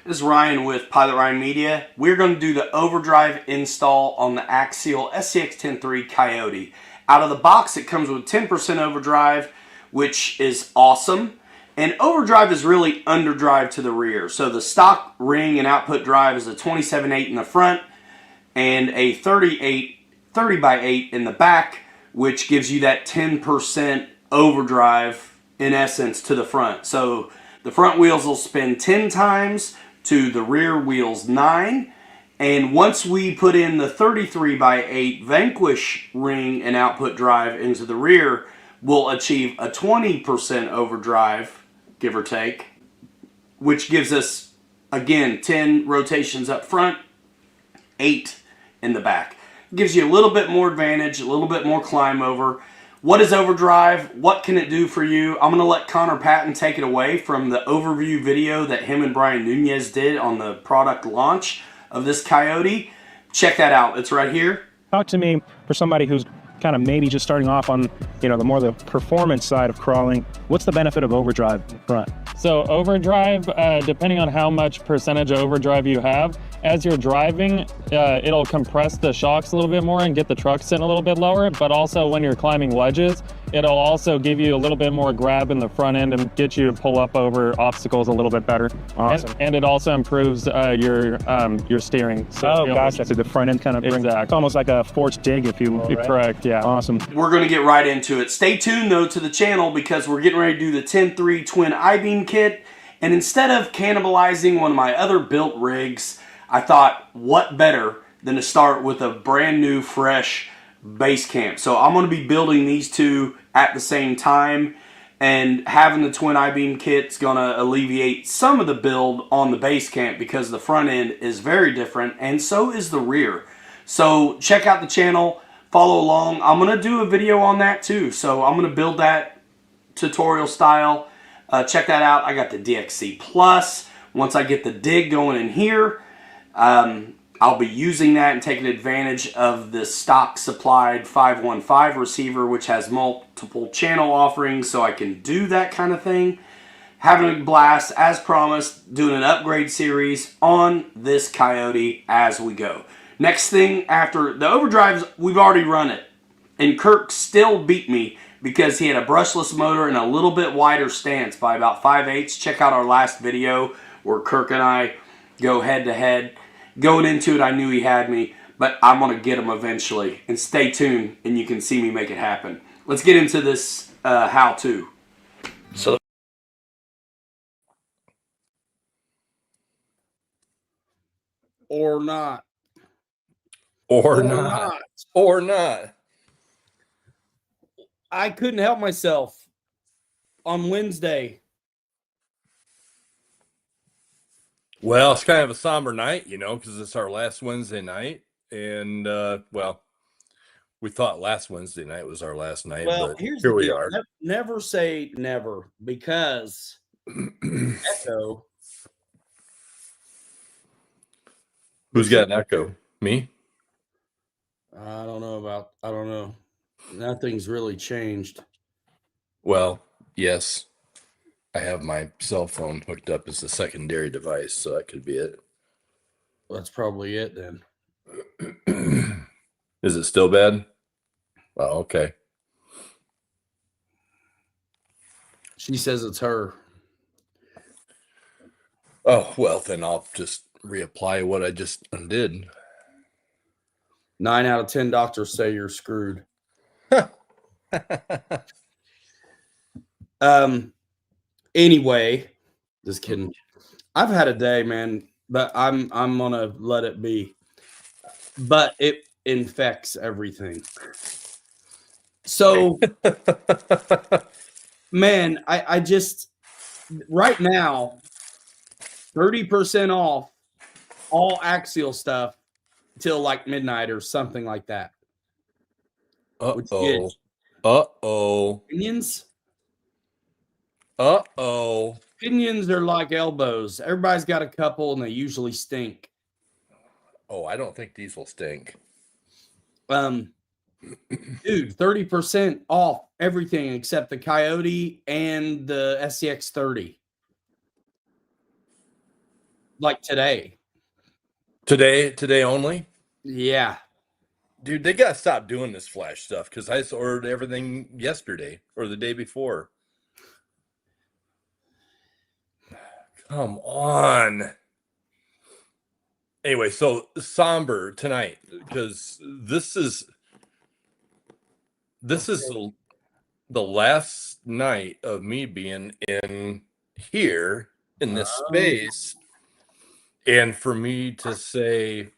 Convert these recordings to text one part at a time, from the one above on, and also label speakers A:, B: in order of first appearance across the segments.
A: This is Ryan with Pilot Ryan Media. We're going to do the overdrive install on the Axial SCX-103 Coyote. Out of the box, it comes with 10% overdrive, which is awesome. And overdrive is really underdrive to the rear. So the stock ring and output drive is a 27/8 in the front and a 30/8 in the back, which gives you that 10% overdrive in essence to the front. So the front wheels will spin 10 times to the rear wheels 9. And once we put in the 33/8 Vanquish ring and output drive into the rear, we'll achieve a 20% overdrive, give or take, which gives us, again, 10 rotations up front, 8 in the back. Gives you a little bit more advantage, a little bit more climb over. What is overdrive? What can it do for you? I'm going to let Connor Patton take it away from the overview video that him and Brian Nunez did on the product launch of this Coyote. Check that out. It's right here.
B: Talk to me for somebody who's kind of maybe just starting off on, the performance side of crawling. What's the benefit of overdrive in the front?
C: So overdrive, depending on how much percentage overdrive you have, as you're driving, it'll compress the shocks a little bit more and get the truck sitting a little bit lower, but also when you're climbing ledges, it'll also give you a little bit more grab in the front end and get you to pull up over obstacles a little bit better.
B: Awesome.
C: And it also improves your steering. So
B: Gotcha. So the front end kind of brings,
C: Exactly.
B: It's almost like a forced dig, if you will.
C: You're
B: Right?
C: correct, yeah.
B: Awesome.
A: We're going to get right into it. Stay tuned, though, to the channel because we're getting ready to do the 10-3 twin I-beam kit. And instead of cannibalizing one of my other built rigs, I thought, what better than to start with a brand new, fresh base camp. So I'm going to be building these two at the same time, and having the twin I-beam kit's going to alleviate some of the build on the base camp because the front end is very different, and so is the rear. So check out the channel, follow along. I'm going to do a video on that too, so I'm going to build that tutorial style. Check that out. I got the DXC Plus. Once I get the dig going in here, I'll be using that and taking advantage of the stock supplied 515 receiver, which has multiple channel offerings, so I can do that kind of thing. Having a blast, as promised, doing an upgrade series on this Coyote as we go. Next thing after the overdrives, we've already run it. And Kirk still beat me because he had a brushless motor and a little bit wider stance by about 5/8. Check out our last video where Kirk and I go head to head. Going into it, I knew he had me, but I'm going to get him eventually. And stay tuned, and you can see me make it happen. Let's get into this how-to. So, or not.
D: Or not. Or not.
A: I couldn't help myself on Wednesday.
D: Well, it's kind of a somber night, because it's our last Wednesday night. And, we thought last Wednesday night was our last night,
A: Well,
D: but
A: here's
D: here
A: the
D: we
A: deal.
D: are.
A: Never say never, because Echo.
D: Who's got an echo? Me?
A: I don't know. Nothing's really changed.
D: Well, yes. I have my cell phone hooked up as a secondary device, so that could be it.
A: That's probably it then.
D: Is it still bad? Oh, okay.
A: She says it's her.
D: Oh, well, then I'll just reapply what I just undid.
A: 9 out of 10 doctors say you're screwed. Anyway, just kidding. I've had a day, man, but I'm gonna let it be. But it infects everything. So, man, I just right now 30% off all Axial stuff till like midnight or something like that.
D: Uh-oh. Uh-oh.
A: Opinions?
D: Uh-oh.
A: Opinions are like elbows. Everybody's got a couple and they usually stink.
D: Oh, I don't think these will stink.
A: Dude, 30% off everything except the Coyote and the SCX 30. like today.
D: Today only?
A: Yeah.
D: Dude, they gotta stop doing this flash stuff because I just ordered everything yesterday or the day before. Come on. Anyway, so somber tonight because this is the last night of me being in here in this space, and for me to say,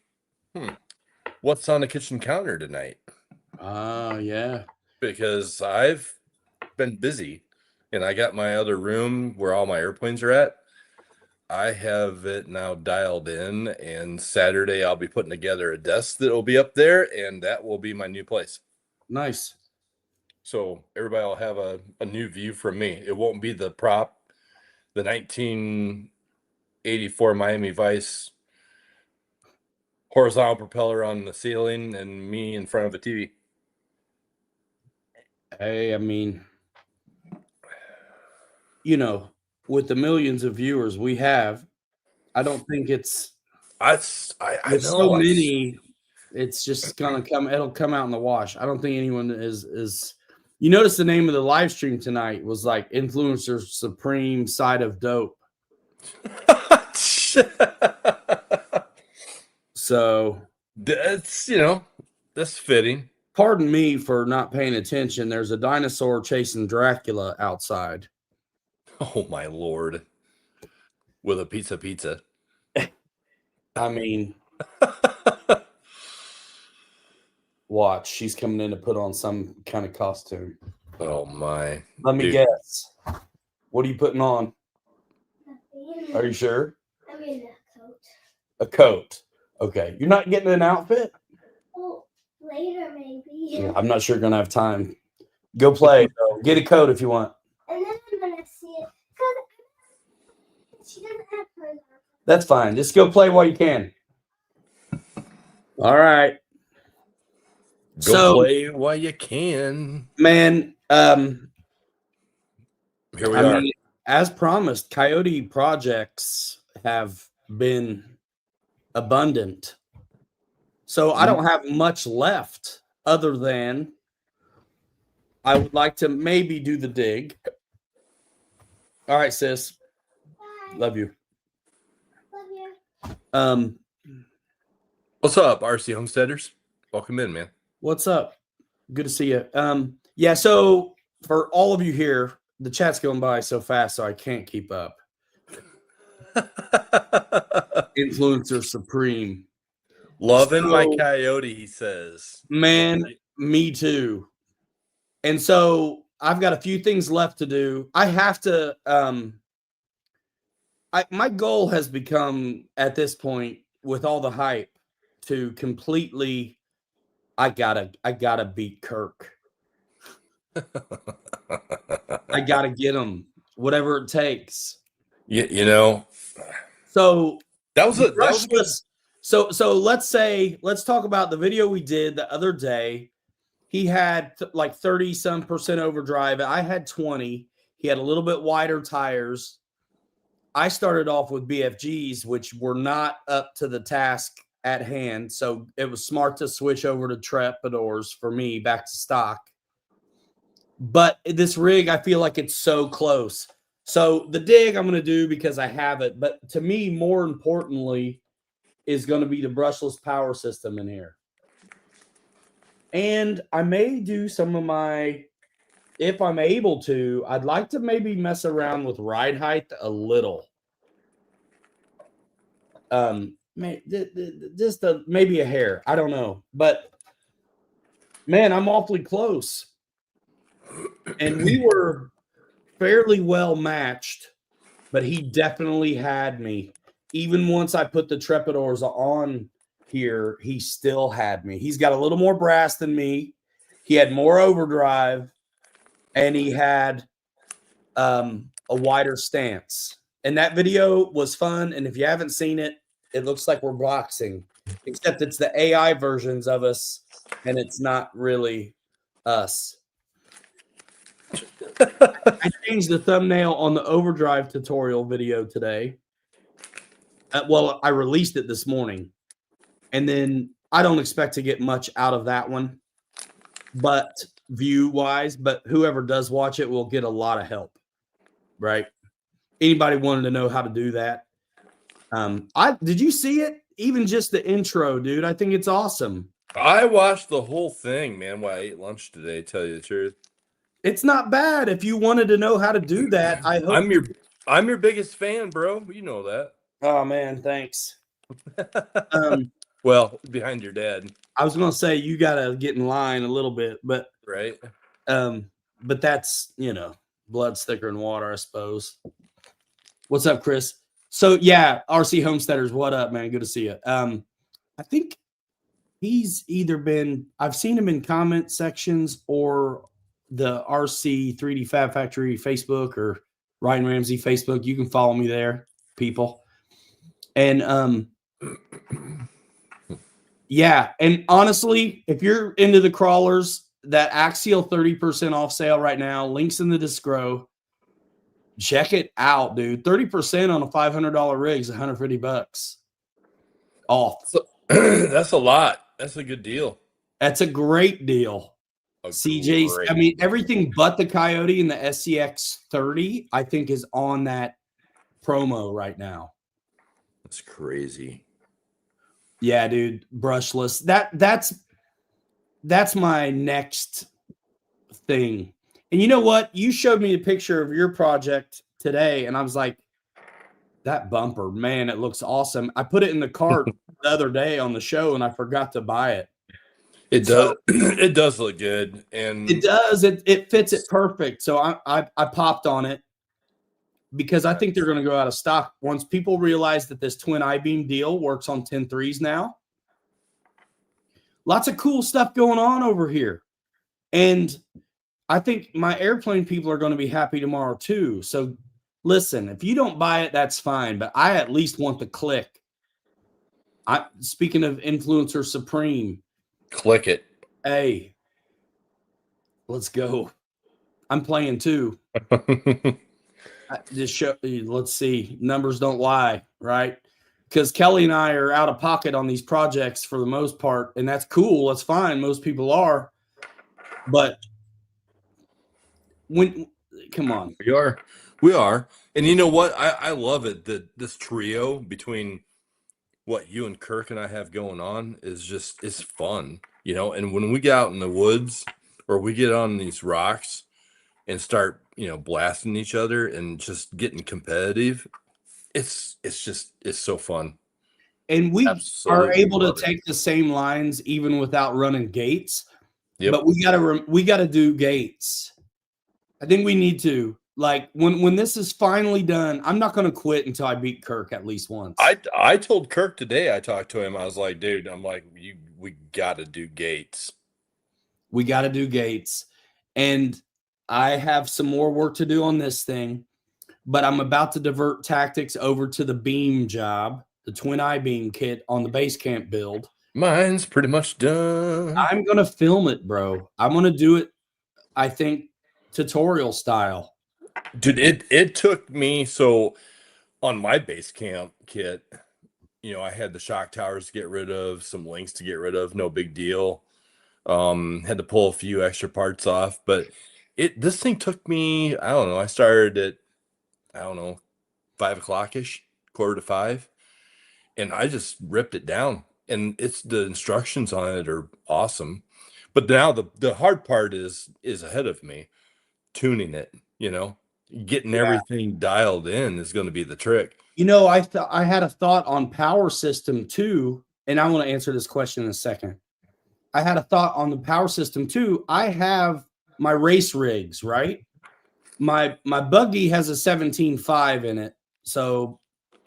D: what's on the kitchen counter tonight?
A: Oh, yeah.
D: Because I've been busy and I got my other room where all my airplanes are at. I have it now dialed in, and Saturday I'll be putting together a desk that will be up there, and that will be my new place.
A: Nice.
D: So everybody will have a new view from me. It won't be the prop, the 1984 Miami Vice horizontal propeller on the ceiling and me in front of a TV.
A: Hey, I mean, you know, with the millions of viewers we have, I don't think it's
D: I
A: with
D: know.
A: so many, it's just gonna come, it'll come out in the wash. I don't think anyone is you notice the name of the live stream tonight was like Influencer Supreme Side of Dope. So
D: That's, that's fitting.
A: pardon me for not paying attention. There's a dinosaur chasing Dracula outside.
D: Oh my Lord. With a pizza.
A: I mean, watch, she's coming in to put on some kind of costume.
D: Oh my.
A: Let me guess. What are you putting on?
E: Nothing.
A: Are you sure?
E: I mean, a coat.
A: A coat. Okay. You're not getting an outfit?
E: Oh, later maybe.
A: Yeah, I'm not sure you're gonna have time. Go play. Though. Get a coat if you want.
E: And then I'm gonna see it because she doesn't have hers on.
A: That's fine. Just go play while you can. All right.
D: Go play while you can.
A: Man,
D: here we are.
A: Mean, as promised, Coyote projects have been abundant. So I don't have much left other than I would like to maybe do the dig. All right, sis.
E: Bye.
A: Love you.
E: Love you.
D: What's up, RC Homesteaders? Welcome in, man.
A: What's up? Good to see you. Yeah, so for all of you here, the chat's going by so fast, so I can't keep up. Influencer Supreme.
D: Loving my coyote, he says.
A: Man, me too. And so I've got a few things left to do. I have to my goal has become at this point with all the hype to completely I gotta beat Kirk. I gotta get him, whatever it takes. So
D: that was
A: so let's talk about the video we did the other day. He had like 30% overdrive. I had 20. He had a little bit wider tires. I started off with BFGs, which were not up to the task at hand. So it was smart to switch over to Trepidors for me, back to stock. But this rig, I feel like it's so close. So the dig I'm going to do because I have it. But to me, more importantly, is going to be the brushless power system in here. And I may do some of my, if I'm able to, I'd like to maybe mess around with ride height a little. Just maybe a hair. I don't know. But, man, I'm awfully close. And we were fairly well matched, but he definitely had me. Even once I put the Trepidors on here, he still had me. He's got a little more brass than me. He had more overdrive, and he had a wider stance. And that video was fun. And if you haven't seen it, it looks like we're boxing, except it's the AI versions of us, and it's not really us. I changed the thumbnail on the overdrive tutorial video today. Well, I released it this morning, and then I don't expect to get much out of that one, but view-wise, but whoever does watch it will get a lot of help, right? Anybody wanted to know how to do that. Did you see it? Even just the intro, dude. I think it's awesome.
D: I watched the whole thing, man, while I ate lunch today, tell you the truth.
A: It's not bad. If you wanted to know how to do that, I hope
D: I'm your biggest fan, bro. You know that.
A: Oh man, thanks.
D: Well, behind your dad.
A: I was gonna say you gotta get in line a little bit, but
D: Right.
A: but that's blood's thicker than water, I suppose. What's up, Chris? So yeah, RC Homesteaders, what up, man? Good to see you. I think he's I've seen him in comment sections or the RC 3D Fab Factory Facebook or Ryan Ramsey Facebook. You can follow me there, people. And yeah, and honestly, if you're into the crawlers, that Axial 30% off sale right now, links in the discro. Check it out, dude. 30% on a $500 rig is $150 off.
D: So, that's a lot. That's a good deal.
A: That's a great deal. CJ's, I mean, everything but the Coyote and the SCX 30, I think, is on that promo right now.
D: That's crazy.
A: Yeah, dude. Brushless. That's my next thing. And you know what? You showed me a picture of your project today, and I was like, that bumper, man, it looks awesome. I put it in the cart the other day on the show, and I forgot to buy it.
D: It does. It does look good, and
A: it does. It fits it perfect. So I popped on it because I think they're going to go out of stock once people realize that this twin I-beam deal works on 10.3s now. Lots of cool stuff going on over here, and I think my airplane people are going to be happy tomorrow too. So listen, if you don't buy it, that's fine, but I at least want the click. Speaking of Influencer Supreme,
D: click it.
A: Hey, let's go. I'm playing too. Let's see. Numbers don't lie, right? Because Kelly and I are out of pocket on these projects for the most part, and that's cool. That's fine. Most people are. But come on.
D: We are. And you know what? I love it that this trio between what you and Kirk and I have going on is fun, and when we get out in the woods or we get on these rocks and start, blasting each other and just getting competitive, it's so fun.
A: And we are able to take the same lines even without running gates. Yep. But we gotta do gates. I think we need to. Like when this is finally done, I'm not going to quit until I beat Kirk at least once.
D: I told Kirk today, I talked to him. I was like, dude, we got to do gates.
A: We got to do gates. And I have some more work to do on this thing, but I'm about to divert tactics over to the beam job, the twin I-beam kit on the base camp build.
D: Mine's pretty much done.
A: I'm going to film it, bro. I'm going to do it, I think, tutorial style.
D: Dude, it took me, so on my base camp kit, I had the shock towers to get rid of, some links to get rid of, no big deal. Had to pull a few extra parts off, but this thing took me, I don't know, I started at 5 o'clock-ish, 4:45, and I just ripped it down. And the instructions on it are awesome. But now the hard part is ahead of me, tuning it, getting everything dialed in is going to be the trick.
A: I had a thought on power system too, and I want to answer this question in a second. I had a thought on the power system too. I have my race rigs, right? My buggy has a 17.5 in it, so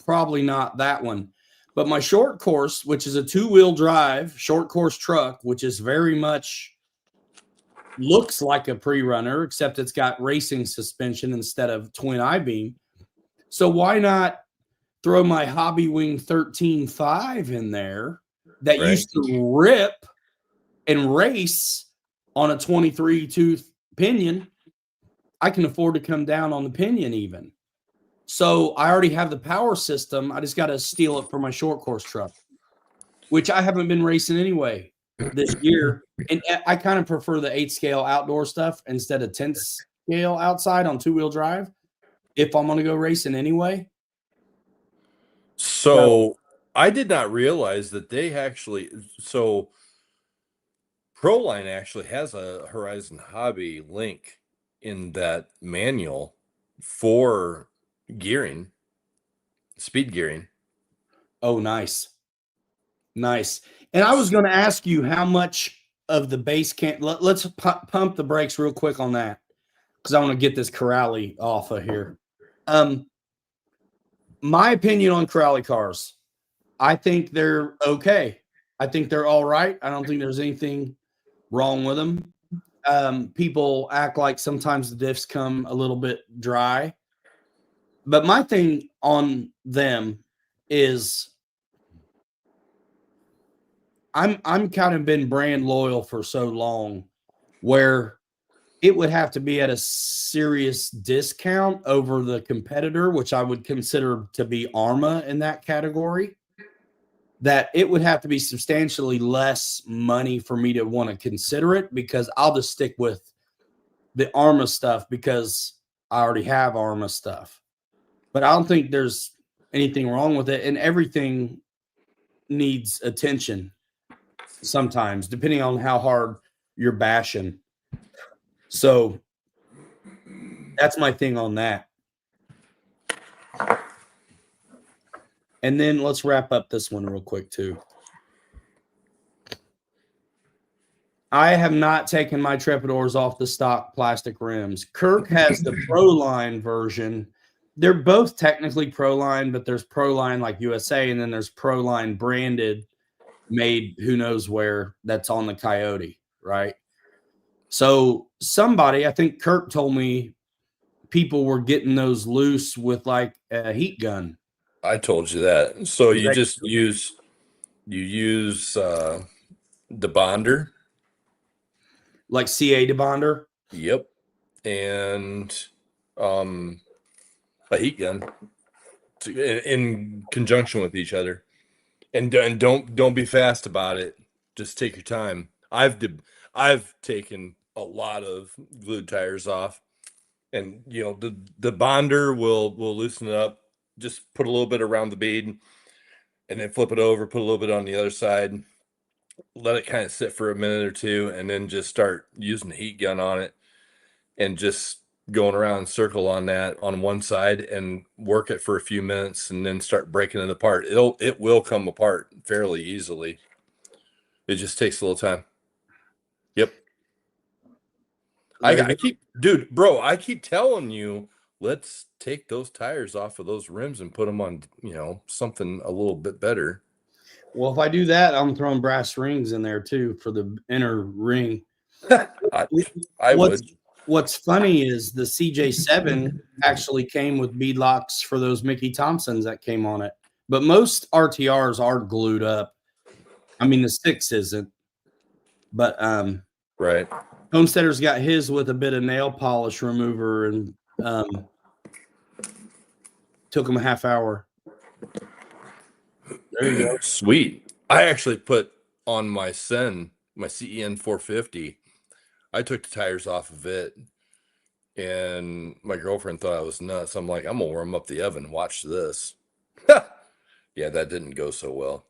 A: probably not that one. But my short course, which is a 2-wheel drive short course truck, which is very much looks like a pre-runner, except it's got racing suspension instead of twin I-beam. So why not throw my Hobby Wing 13.5 in there that used to rip and race on a 23 tooth pinion? I can afford to come down on the pinion even. So I already have the power system. I just got to steal it for my short course truck, which I haven't been racing anyway this year. And I kind of prefer the 8 scale outdoor stuff instead of 10 scale outside on 2-wheel drive if I'm going to go racing anyway.
D: So I did not realize that they actually, so Proline actually has a Horizon Hobby link in that manual for gearing, speed gearing.
A: Oh, nice. Nice. And I was going to ask you how much of the base camp. Let's pump the brakes real quick on that because I want to get this Corrali off of here. My opinion on Corrali cars, I think they're okay. I think they're all right. I don't think there's anything wrong with them. People act like sometimes the diffs come a little bit dry. But my thing on them is I'm kind of been brand loyal for so long where it would have to be at a serious discount over the competitor, which I would consider to be Arma in that category, that it would have to be substantially less money for me to want to consider it, because I'll just stick with the Arma stuff because I already have Arma stuff. But I don't think there's anything wrong with it, and everything needs attention sometimes, depending on how hard you're bashing. So that's my thing on that. And then let's wrap up this one real quick too. I have not taken my Trepidors off the stock plastic rims. Kirk has the Proline version. They're both technically Proline, but there's Proline like USA, and then there's Proline branded, made who knows where, that's on the Coyote, right? So somebody, I think Kirk told me, people were getting those loose with like a heat gun.
D: I told you that. So you just use the bonder.
A: Like CA debonder?
D: Yep. And a heat gun in conjunction with each other. And don't be fast about it. Just take your time. I've taken a lot of glued tires off, and you know the bonder will loosen it up. Just put a little bit around the bead, and then flip it over. Put a little bit on the other side. Let it kind of sit for a minute or two, and then just start using the heat gun on it, and just going around in circle on that on one side, and work it for a few minutes, and then start breaking it apart. It will come apart fairly easily. It just takes a little time. Yep. I keep telling you, let's take those tires off of those rims and put them on, something a little bit better.
A: Well, if I do that, I'm throwing brass rings in there too for the inner ring.
D: I would.
A: What's funny is the CJ7 actually came with bead locks for those Mickey Thompsons that came on it. But most RTRs are glued up. I mean, the 6 isn't. But
D: Right.
A: Homesteader's got his with a bit of nail polish remover, and took him a half hour. There you go.
D: Sweet. I actually put on my CEN 450. I took the tires off of it, and my girlfriend thought I was nuts. I'm like, I'm gonna warm up the oven. Watch this. Yeah, that didn't go so well.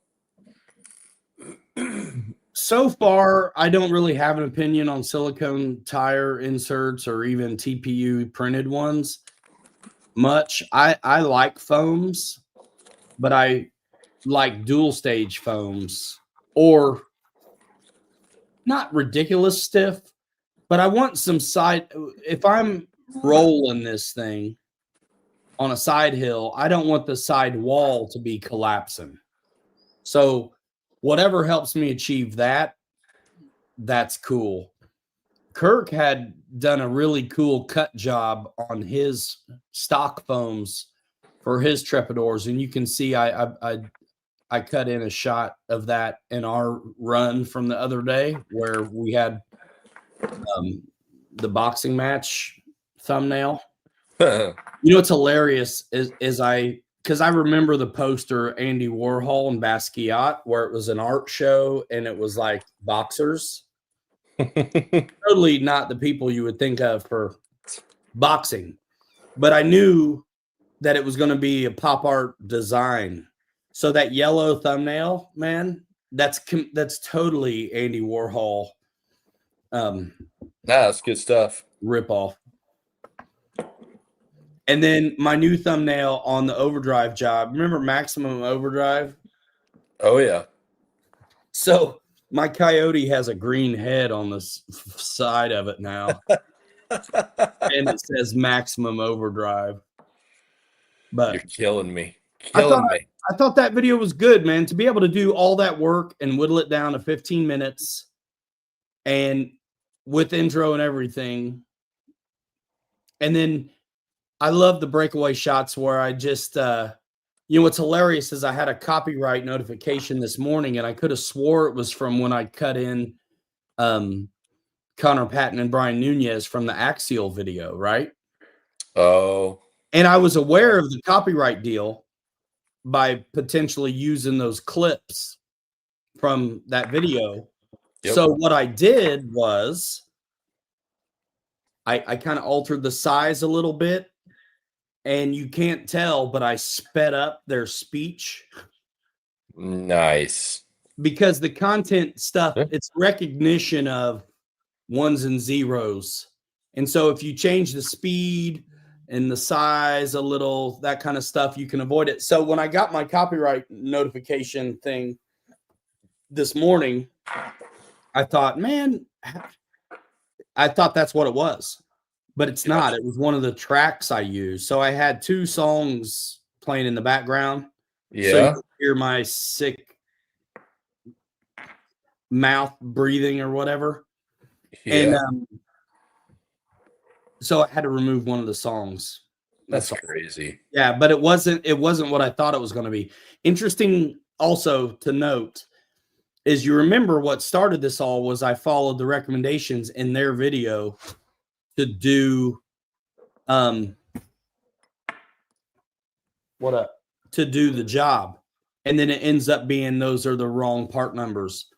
A: So far, I don't really have an opinion on silicone tire inserts or even TPU printed ones much. I like foams, but I like dual stage foams, or not ridiculous stiff, but I want some side. If I'm rolling this thing on a side hill, I don't want the side wall to be collapsing. So whatever helps me achieve that, that's cool. Kirk had done a really cool cut job on his stock foams for his Trepidors, and you can see I cut in a shot of that in our run from the other day where we had the boxing match thumbnail. You know what's hilarious is because I remember the poster Andy Warhol and Basquiat where it was an art show and it was like boxers. Totally not the people you would think of for boxing, but I knew that it was going to be a pop art design. So that yellow thumbnail, man, that's totally Andy Warhol
D: That's good stuff.
A: ripoff. And then my new thumbnail on the overdrive job. Remember Maximum Overdrive?
D: Oh yeah.
A: So my Coyote has a green head on the side of it now. And it says Maximum Overdrive. But
D: You're killing me.
A: I thought that video was good, man. To be able to do all that work and whittle it down to 15 minutes and with intro and everything. And then I love the breakaway shots where I just, what's hilarious is I had a copyright notification this morning and I could have swore it was from when I cut in Connor Patton and Brian Nunez from the Axial video, right?
D: Oh.
A: And I was aware of the copyright deal by potentially using those clips from that video.
D: Yep.
A: So what I did was I kind of altered the size a little bit. And you can't tell, but I sped up their speech.
D: Nice.
A: Because the content stuff, it's recognition of ones and zeros. And so if you change the speed and the size a little, that kind of stuff, you can avoid it. So when I got my copyright notification thing this morning, I thought, man, I thought that's what it was. But it's not. It was one of the tracks I used. So I had 2 songs playing in the background.
D: Yeah.
A: So you could hear my sick mouth breathing or whatever.
D: Yeah.
A: And so I had to remove one of the songs.
D: That's crazy.
A: Yeah, but it wasn't what I thought it was going to be. Interesting also to note is you remember what started this all was I followed the recommendations in their video to do to do the job, and then it ends up being those are the wrong part numbers.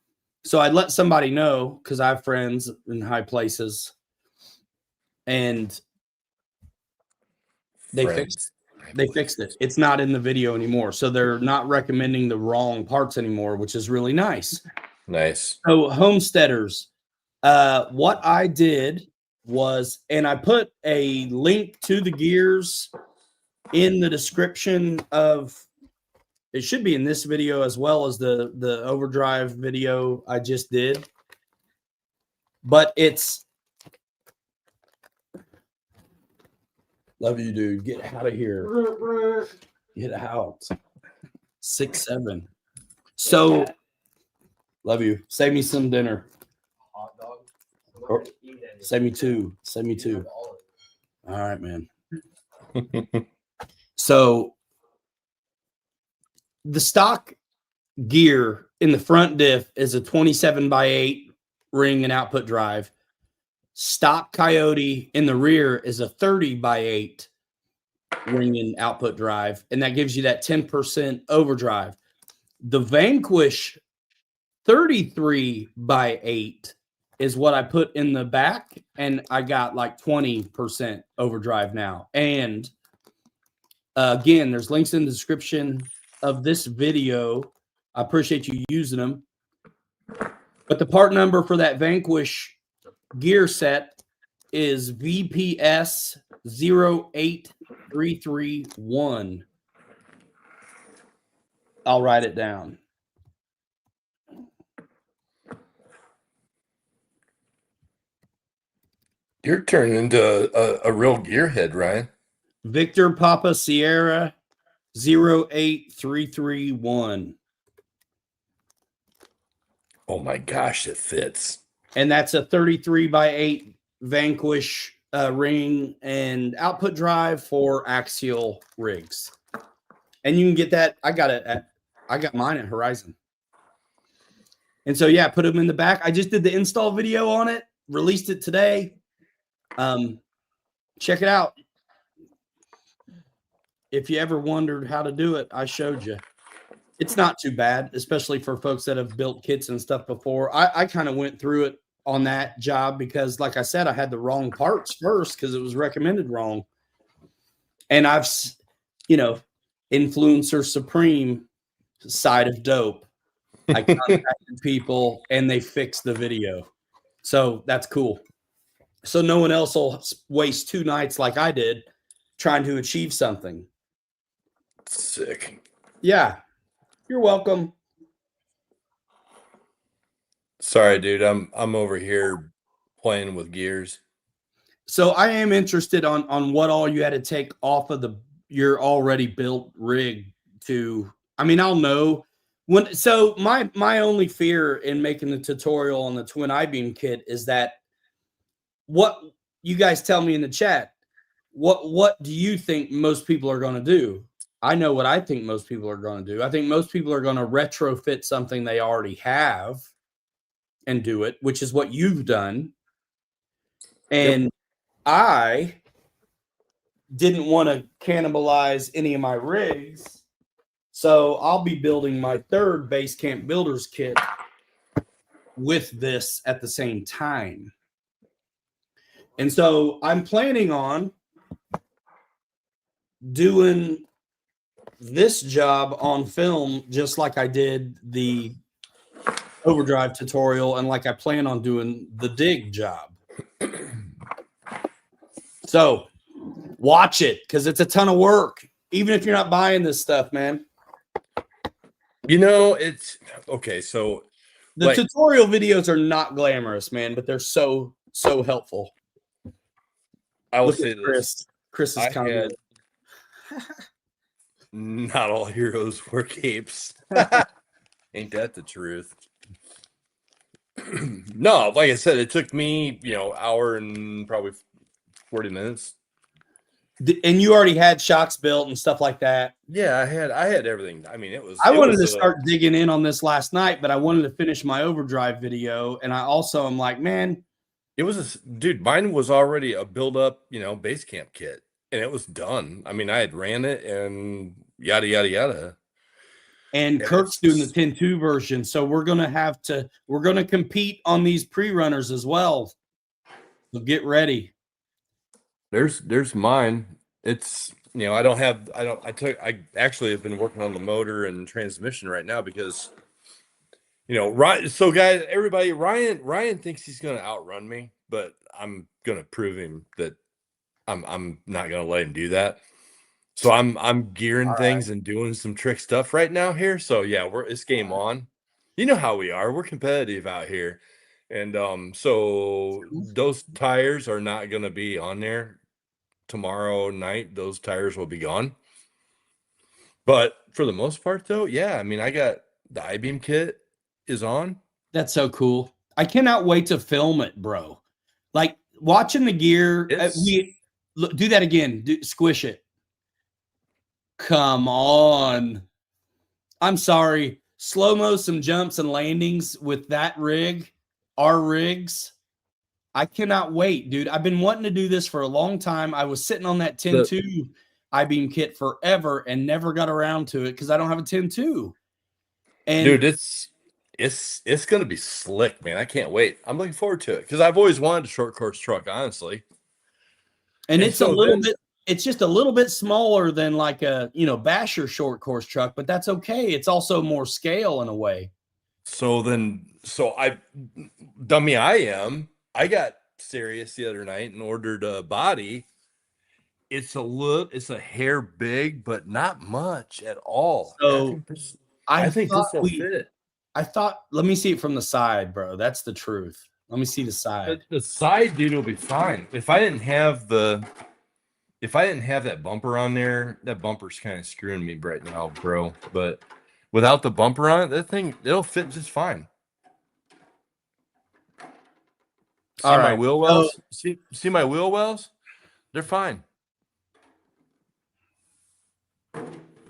A: So I let somebody know because I have friends in high places, and they fixed it. It's not in the video anymore, so they're not recommending the wrong parts anymore, which is really nice. So homesteaders, what I did was, and I put a link to the gears in the description of, it should be in this video as well as the overdrive video I just did, but it's, love you, dude, get out of here, get out, 6'7". So love you, save me some dinner. Or, send me two. All right, man. So the stock gear in the front diff is a 27/8 ring and output drive. Stock Coyote in the rear is a 30/8 ring and output drive, and that gives you that 10% overdrive. The Vanquish 33/8 is what I put in the back, and I got like 20% overdrive now. And again, there's links in the description of this video. I appreciate you using them. But the part number for that Vanquish gear set is VPS 08331. I'll write it down.
D: You're turning into a real gearhead, Ryan.
A: Victor Papa Sierra 08331.
D: Oh my gosh, it fits.
A: And that's a 33/8 Vanquish ring and output drive for axial rigs. And you can get that. I got mine at Horizon. And so, yeah, put them in the back. I just did the install video on it, released it today. Check it out. If you ever wondered how to do it, I showed you. It's not too bad, especially for folks that have built kits and stuff before. I kind of went through it on that job because, like I said, I had the wrong parts first because it was recommended wrong. And I've, influencer supreme side of dope. I contacted people and they fixed the video. So that's cool. So no one else will waste 2 nights like I did trying to achieve something.
D: Sick.
A: Yeah. You're welcome.
D: Sorry, dude. I'm over here playing with gears. So
A: I am interested on what all you had to take off of your already built rig to. I mean, I'll know when. So my only fear in making the tutorial on the twin I-beam kit is that what you guys tell me in the chat. What do you think most people are going to do? I know what I think most people are going to do. I think most people are going to retrofit something they already have and do it, which is what you've done. And yep. I didn't want to cannibalize any of my rigs. So I'll be building my third base camp builders kit with this at the same time. And so I'm planning on doing this job on film, just like I did the overdrive tutorial and like I plan on doing the dig job. So watch it because it's a ton of work, even if you're not buying this stuff, man.
D: It's okay. So
A: the tutorial videos are not glamorous, man, but they're so helpful.
D: I will say this.
A: Chris's comment.
D: Not all heroes wear capes. Ain't that the truth? No, like I said, it took me, hour and probably 40 minutes.
A: And you already had shocks built and stuff like that.
D: Yeah, I had everything. I mean,
A: I wanted to start digging in on this last night, but I wanted to finish my overdrive video. And I also am like, man,
D: dude, mine was already a build up, base camp kit. And it was done. I mean, I had ran it and yada, yada, yada.
A: And Kirk's doing the 10.2 version. So we're going to compete on these pre-runners as well. So get ready.
D: There's mine. It's, I actually have been working on the motor and transmission right now because, Ryan, so guys, everybody, Ryan thinks he's going to outrun me, but I'm going to prove him that I'm not going to let him do that. So I'm gearing things and doing some trick stuff right now here. So yeah, it's game on. You know how we are. We're competitive out here. And so those tires are not going to be on there tomorrow night. Those tires will be gone. But for the most part though, yeah, I mean, I got the I-beam kit is on.
A: That's so cool. I cannot wait to film it, bro. Like watching the gear. Do that again. Squish it. Come on. I'm sorry. Slow-mo some jumps and landings with that rig, our rigs. I cannot wait, dude. I've been wanting to do this for a long time. I was sitting on that 10.2 I-beam kit forever and never got around to it because I don't have a 10.2. And
D: dude, it's going to be slick, man. I can't wait. I'm looking forward to it because I've always wanted a short course truck, honestly.
A: And it's it's just a little bit smaller than like a, Basher short course truck, but that's okay. It's also more scale in a way.
D: I got serious the other night and ordered a body. It's a hair big, but not much at all.
A: So
D: I think this will fit.
A: I thought, let me see it from the side, bro. That's the truth. Let me see the side.
D: The side, dude, will be fine. If I didn't have that bumper on there, that bumper's kind of screwing me right now, bro. But without the bumper on it, that thing, it'll fit just fine. See my wheel wells? See my wheel wells? They're fine.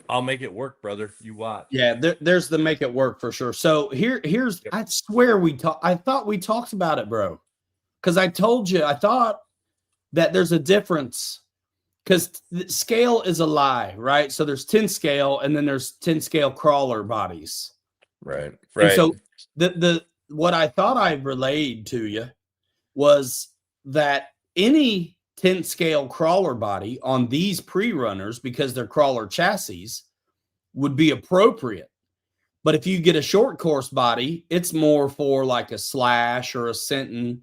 D: I'll make it work, brother. You watch.
A: Yeah, there's the make it work for sure. So here's I swear I thought we talked about it, bro. Because I told you I thought that there's a difference. because scale is a lie, right? So there's 10 scale, and then there's 10 scale crawler bodies.
D: Right.
A: And so the what I thought I relayed to you was that any 10 scale crawler body on these pre-runners, because they're crawler chassis, would be appropriate. But if you get a short course body, it's more for like a Slash or a Senton,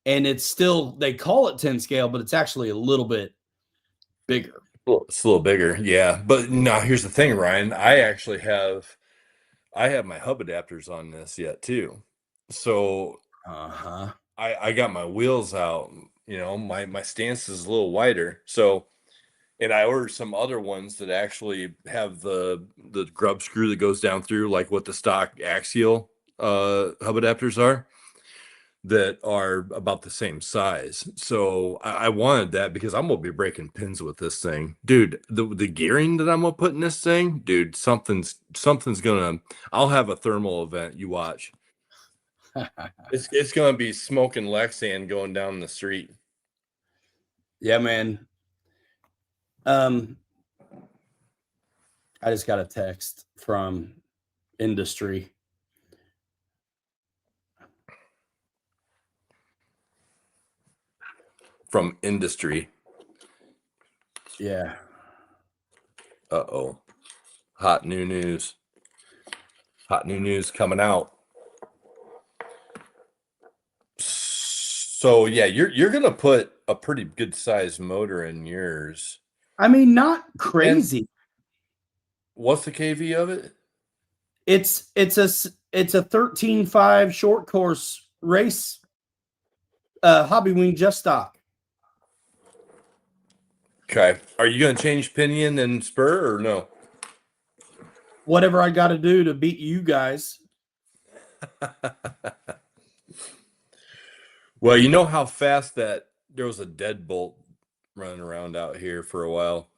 A: and it's still, they call it 10 scale, but it's actually a little bit bigger.
D: Well, it's a little bigger, yeah. But no, here's the thing, Ryan. I have my hub adapters on this yet too. So I got my wheels out. You know, my stance is a little wider. So, and I ordered some other ones that actually have the grub screw that goes down through, like what the stock axial hub adapters are, that are about the same size. So I wanted that because I'm gonna be breaking pins with this thing, dude. The gearing that I'm gonna put in this thing, dude, something's gonna. I'll have a thermal event. You watch. It's gonna be smoking Lexan going down the street.
A: Yeah, man. I just got a text from industry.
D: From industry.
A: Yeah.
D: Uh-oh. Hot new news. Hot new news coming out. So yeah, you're gonna put a pretty good sized motor in yours.
A: I mean, not crazy.
D: And what's the KV of it?
A: It's a 13.5 short course race hobby wing just stock.
D: Okay. Are you gonna change pinion and spur or no?
A: Whatever I got to do to beat you guys.
D: Well, you know how fast that there was a deadbolt running around out here for a while,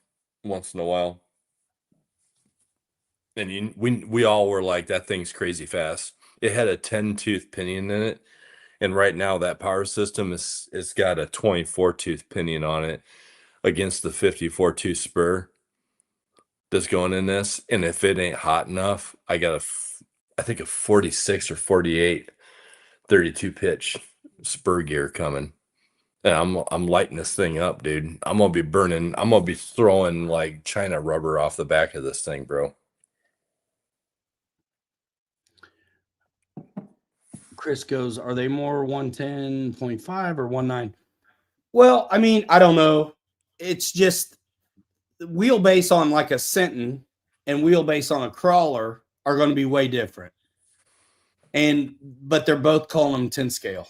D: once in a while. And we all were like, that thing's crazy fast. It had a 10-tooth pinion in it. And right now that power system it's got a 24-tooth pinion on it against the 54-tooth spur that's going in this. And if it ain't hot enough, I got I think a 46 or 48 32 pitch spur gear coming. And I'm lighting this thing up, dude. I'm gonna be throwing like China rubber off the back of this thing, bro.
A: Chris goes, are they more 110.5 or 19? Well, I mean, I don't know. It's just wheelbase on like a Senton and wheelbase on a crawler are going to be way different. But they're both calling them 10 scale.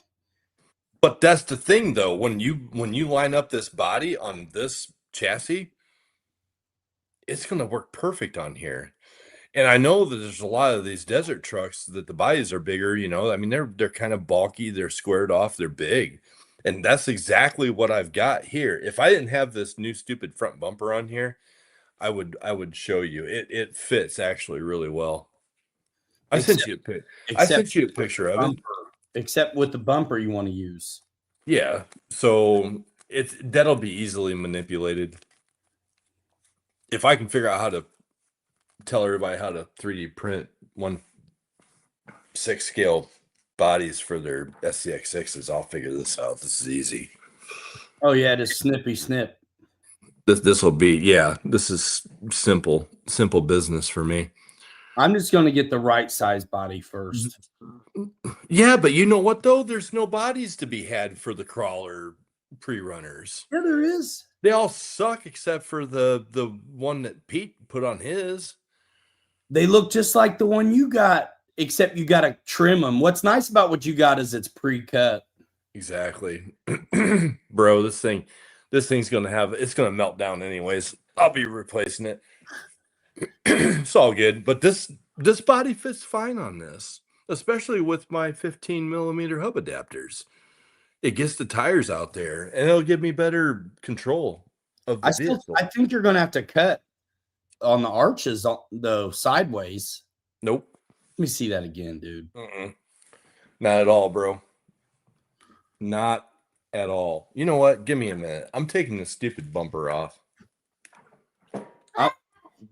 D: But that's the thing, though. When you line up this body on this chassis, it's going to work perfect on here. And I know that there's a lot of these desert trucks that the bodies are bigger. You know, I mean, they're kind of bulky, they're squared off, they're big, and that's exactly what I've got here. If I didn't have this new stupid front bumper on here, I would show you. It fits actually really well. I sent you a picture of it.
A: Except with the bumper you want to use.
D: Yeah, so that'll be easily manipulated. If I can figure out how to tell everybody how to 3D print 1/6 scale bodies for their SCX6s, I'll figure this out. This is easy.
A: Oh yeah, just snippy snip.
D: This will be, yeah, this is simple business for me.
A: I'm just going to get the right size body first.
D: Yeah, but you know what though? There's no bodies to be had for the crawler pre-runners.
A: Yeah, there is.
D: They all suck except for the one that Pete put on his.
A: They look just like the one you got, except you got to trim them. What's nice about what you got is it's pre-cut.
D: Exactly. Bro, this thing's it's gonna melt down anyways. I'll be replacing it. It's all good, but this body fits fine on this, especially with my 15mm hub adapters. It gets the tires out there, and it'll give me better control of the vehicle.
A: I think you're going to have to cut on the arches, though, sideways.
D: Nope.
A: Let me see that again, dude.
D: Not at all, bro. Not at all. You know what? Give me a minute. I'm taking this stupid bumper off.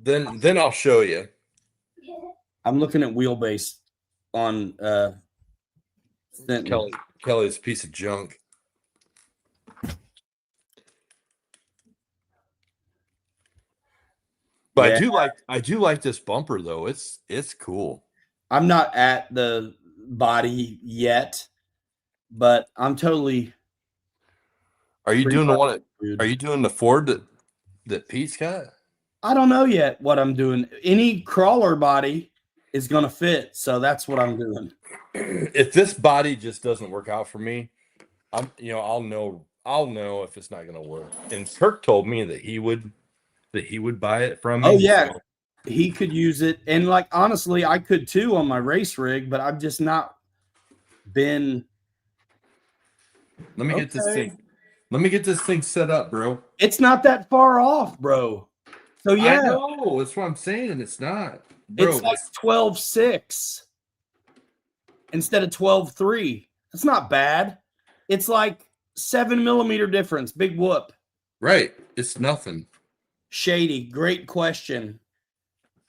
D: Then I'll show you.
A: I'm looking at wheelbase on Stenton.
D: Kelly's a piece of junk. But
A: Yeah.
D: I do like this bumper though. It's cool.
A: I'm not at the body yet, but I'm totally.
D: Are you
A: pretty
D: doing the
A: much,
D: one?
A: dude.
D: Are you doing the Ford that Pete's got?
A: I don't know yet what I'm doing. Any crawler body is going to fit, so that's what I'm doing.
D: If this body just doesn't work out for me, I'll know if it's not going to work. And Kirk told me that he would buy it from me.
A: Oh yeah,
D: so-
A: he could use it, and like honestly, I could too on my race rig, but I've just not been.
D: Let me get this thing. Let me get this thing set up, bro.
A: It's not that far off, bro. So yeah,
D: I know. That's what I'm saying. It's not, bro.
A: it's like 12.6 instead of 12.3. That's not bad. It's like 7 millimeter difference. Big whoop.
D: Right. It's nothing.
A: Shady. Great question.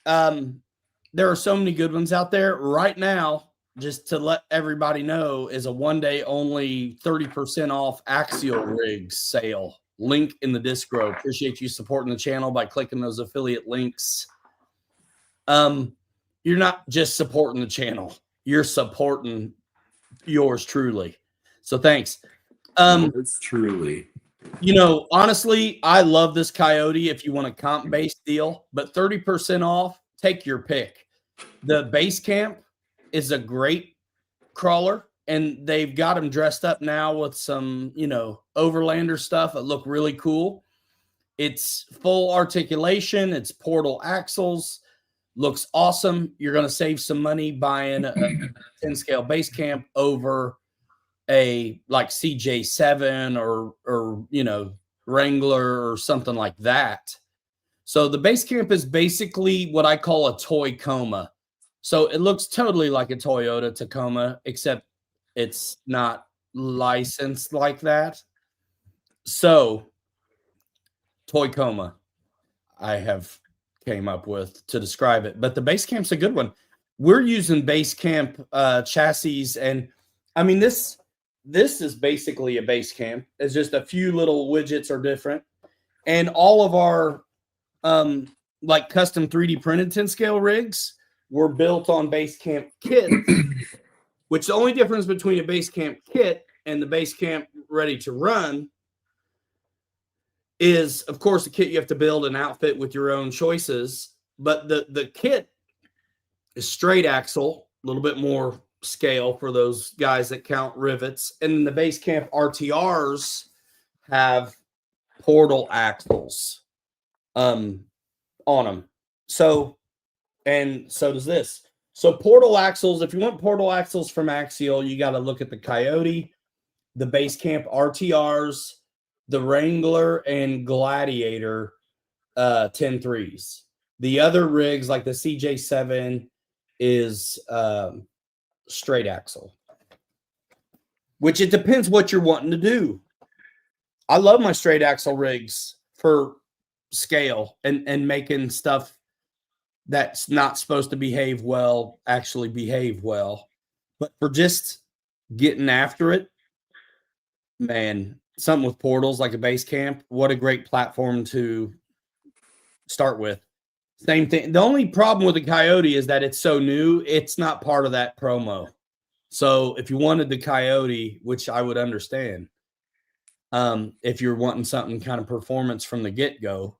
A: There are so many good ones out there right now. Just to let everybody know, is a 1 day only 30% off axial rigs sale. Link in the Discro. Appreciate you supporting the channel by clicking those affiliate links. You're not just supporting the channel, you're supporting yours truly. So thanks.
D: It's truly.
A: Honestly, I love this Coyote if you want a comp-based deal, but 30% off, take your pick. The base camp is a great crawler, and they've got them dressed up now with some, overlander stuff that look really cool. It's full articulation. It's portal axles. Looks awesome. You're going to save some money buying a 10 scale base camp over a like CJ7 or Wrangler or something like that. So the base camp is basically what I call a toy coma. So it looks totally like a Toyota Tacoma, except it's not licensed like that. So toy coma I have came up with to describe it, but the base camp's a good one. We're using base camp chassis, and I mean this is basically a base camp. It's just a few little widgets are different, and all of our like custom 3D printed 10 scale rigs were built on base camp kits, which the only difference between a base camp kit and the base camp ready to run is, of course, the kit you have to build an outfit with your own choices, but the kit is straight axle, a little bit more scale for those guys that count rivets, and then the base camp RTRs have portal axles on them. So does this. So portal axles, if you want portal axles from Axial, you got to look at the Coyote, the base camp RTRs, the Wrangler and Gladiator 10.3s. The other rigs like the CJ7 is straight axle, which it depends what you're wanting to do. I love my straight axle rigs for scale and making stuff that's not supposed to behave well actually behave well. But for just getting after it, man, something with portals like a base camp, what a great platform to start with. Same thing. The only problem with the Coyote is that it's so new, it's not part of that promo. So if you wanted the Coyote, which I would understand, if you're wanting something kind of performance from the get-go,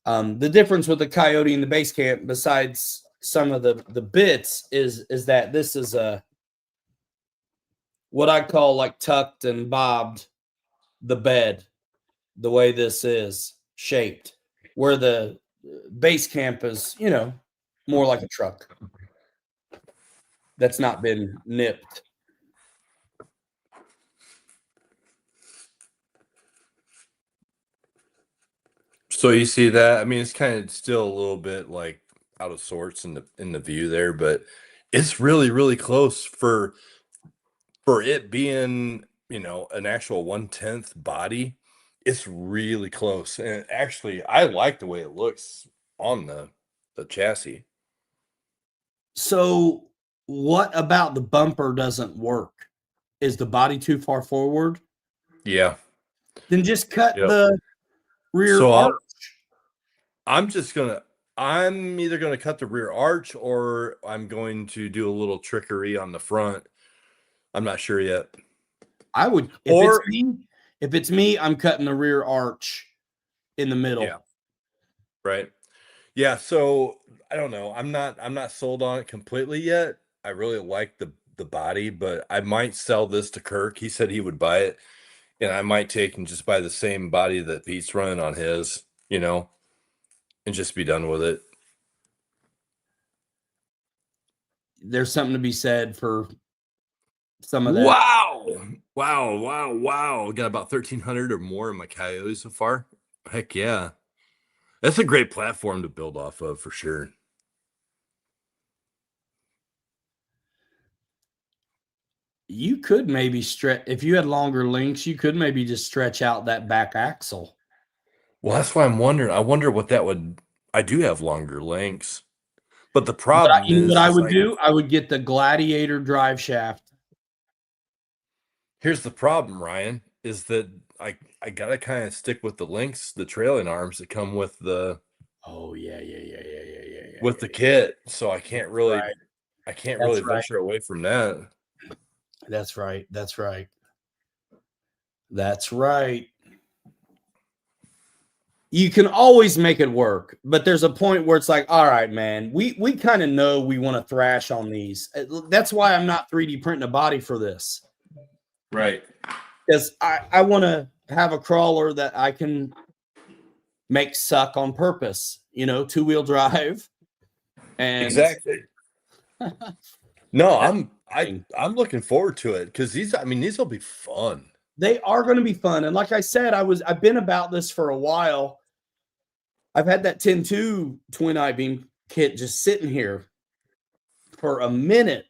A: the difference with the Coyote and the base camp, besides some of the bits, is that this is a what I call like tucked and bobbed the bed, the way this is shaped, where the base camp is, more like a truck that's not been nipped.
D: So you see that? I mean, it's kind of still a little bit like out of sorts in the view there, but it's really, really close for it being, an actual 1/10 body. It's really close. And actually, I like the way it looks on the chassis.
A: So what about the bumper doesn't work? Is the body too far forward?
D: Yeah.
A: Then just cut
D: Yep.
A: the rear
D: So
A: arch.
D: I'm either gonna cut the rear arch or I'm going to do a little trickery on the front. I'm not sure yet.
A: I would
D: Or
A: if it's me, I'm cutting the rear arch in the middle.
D: yeah, right. Yeah, so I don't know. I'm not sold on it completely yet. I really like the body, but I might sell this to Kirk. He said he would buy it, and I might take and just buy the same body that Pete's running on his, and just be done with it.
A: There's something to be said for some of that.
D: Wow. Got about 1,300 or more in my Coyote so far. Heck yeah. That's a great platform to build off of for sure.
A: You could maybe stretch if you had longer links, you could maybe just stretch out that back axle.
D: Well, that's why I'm wondering. I wonder what that would. I do have longer lengths, but the
A: But
D: problem
A: you know what I
D: is
A: would
D: like,
A: do? I would get the Gladiator drive shaft.
D: here's the problem, Ryan, is that I gotta kind of stick with the links, the trailing arms that come with the
A: Oh yeah.
D: with the kit. So I can't really
A: Right.
D: I can't
A: That's
D: really
A: right.
D: venture away from that.
A: That's right. That's right. That's right. You can always make it work, but there's a point where it's like, all right, man, we kind of know we want to thrash on these. That's why I'm not 3D printing a body for this.
D: Right.
A: Because I want to have a crawler that I can make suck on purpose, 2-wheel drive. And
D: Exactly. No,
A: thing.
D: I'm looking forward to it because these will be fun.
A: They are going to be fun. And like I said, I've been about this for a while. I've had that 10.2 twin I-beam kit just sitting here for a minute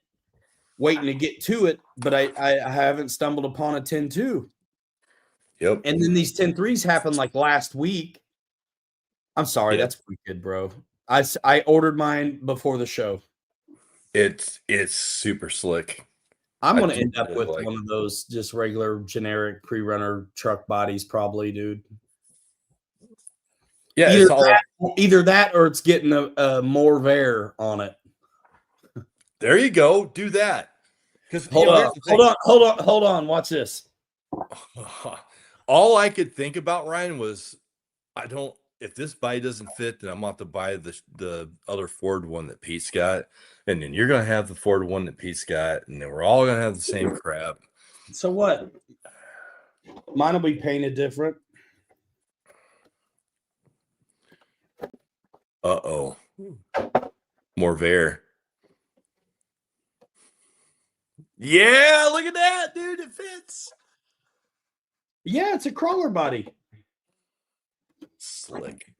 A: waiting to get to it, but I haven't stumbled upon a 10.2.
D: Yep.
A: And then these 10.3s happened like last week. I'm sorry,
D: Yep.
A: that's wicked, bro. I ordered mine before the show.
D: It's super slick.
A: I'm
D: I
A: going to
D: do
A: end up
D: really
A: with
D: like
A: one of those just regular generic pre-runner truck bodies probably, dude.
D: Yeah, it's all
A: Either that or it's getting a more Vare on it.
D: there you go. Do that. Because
A: Hold on. Watch this.
D: All I could think about, Ryan, was if this body doesn't fit, then I'm going to have to buy the other Ford one that Pete's got. And then you're going to have the Ford one that Pete's got. And then we're all going to have the same crap.
A: So what? Mine will be painted different.
D: Uh-oh. More Vare. Yeah, look at that, dude. It fits.
A: Yeah, it's a crawler body.
D: Slick.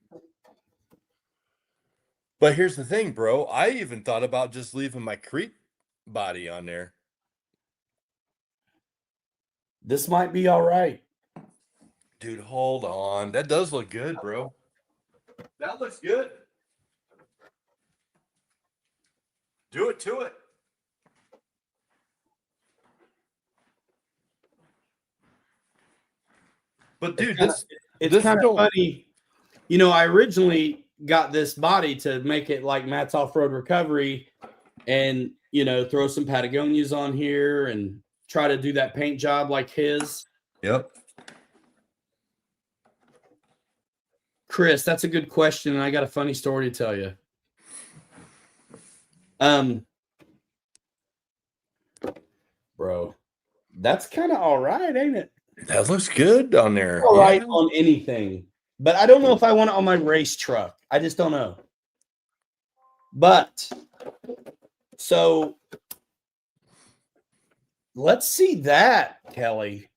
D: But here's the thing, bro. I even thought about just leaving my creep body on there.
A: This might be all right.
D: Dude, hold on. That does look good, bro. That looks good. Do it to it. But dude,
A: it's kind of funny. I originally got this body to make it like Matt's Off-Road Recovery and, throw some Patagonias on here and try to do that paint job like his.
D: Yep.
A: Chris, that's a good question, and I got a funny story to tell you. Bro, that's kind of all right, ain't it?
D: That looks good on there.
A: All right on anything, but I don't know if I want it on my race truck. I just don't know. But so let's see that, Kelly.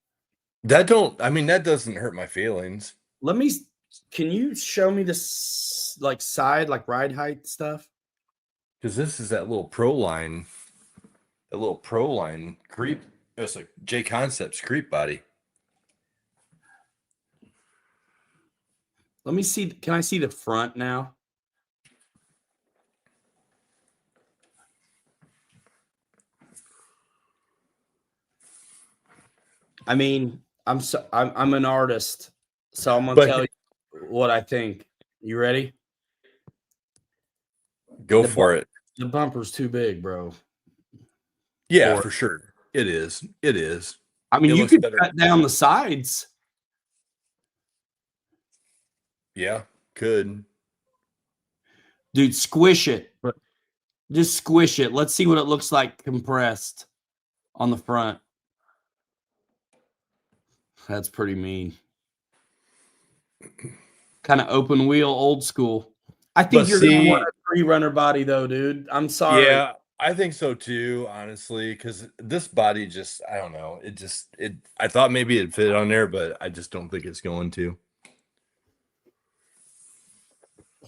D: That doesn't hurt my feelings.
A: Can you show me this like side, like ride height stuff?
D: Because this is that little pro line creep. It's like J Concepts creep body.
A: Let me see. Can I see the front now? I mean, I'm an artist, so I'm gonna
D: But-
A: tell you what I think. You ready?
D: Go
A: The
D: for it.
A: The bumper's too big, bro.
D: Yeah,
A: for
D: for sure. It is. It is.
A: I mean,
D: It
A: you
D: looks
A: could
D: better.
A: cut down the sides.
D: Yeah, could.
A: Dude, squish it. Just squish it. Let's see what it looks like compressed on the front. That's pretty mean. Kind of open wheel, old school. I think
D: But
A: you're gonna
D: see-
A: want a pre-runner body though, dude. I'm sorry.
D: Yeah, I think so too, honestly, because this body just, I don't know. I thought maybe it'd fit on there, but I just don't think it's going to.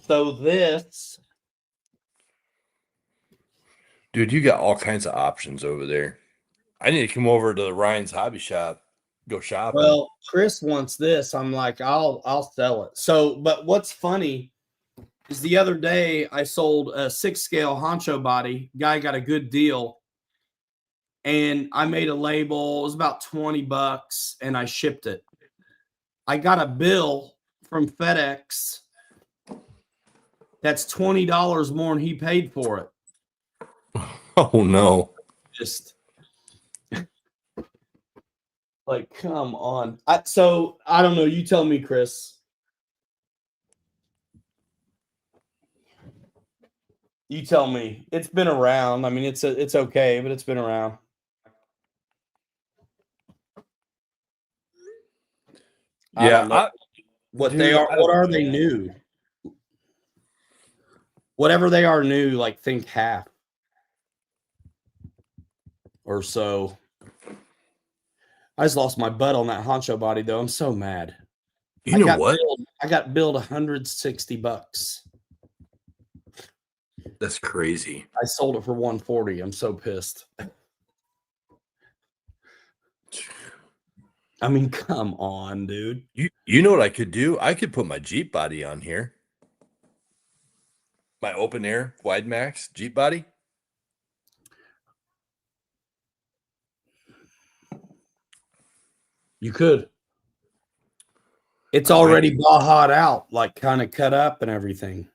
A: So this,
D: Dude, you got all kinds of options over there. I need to come over to the Ryan's Hobby Shop, go shopping.
A: well, Chris wants this. I'm like, I'll sell it. So, but what's funny is the other day I sold a 6-scale honcho body. Guy got a good deal. And I made a label. It was about $20 and I shipped it. I got a bill from FedEx that's $20 more than he paid for it.
D: Oh no.
A: Just like, come on. So I don't know. You tell me, Chris. You tell me. It's been around. I mean, it's okay, but it's been around. I don't know.
D: Yeah,
A: What
D: dude,
A: they are?
D: I don't
A: What are
D: know.
A: they new? Whatever they are new, like think half or so. I just lost my butt on that honcho body though. I'm so mad.
D: you know what?
A: I got billed $160.
D: That's crazy.
A: I sold it for $140. I'm so pissed. I mean, come on, dude.
D: You know what I could do? I could put my Jeep body on here. My open air wide max Jeep body.
A: You could. It's
D: I might
A: already
D: do.
A: Baha'd out, like kind of cut up and everything.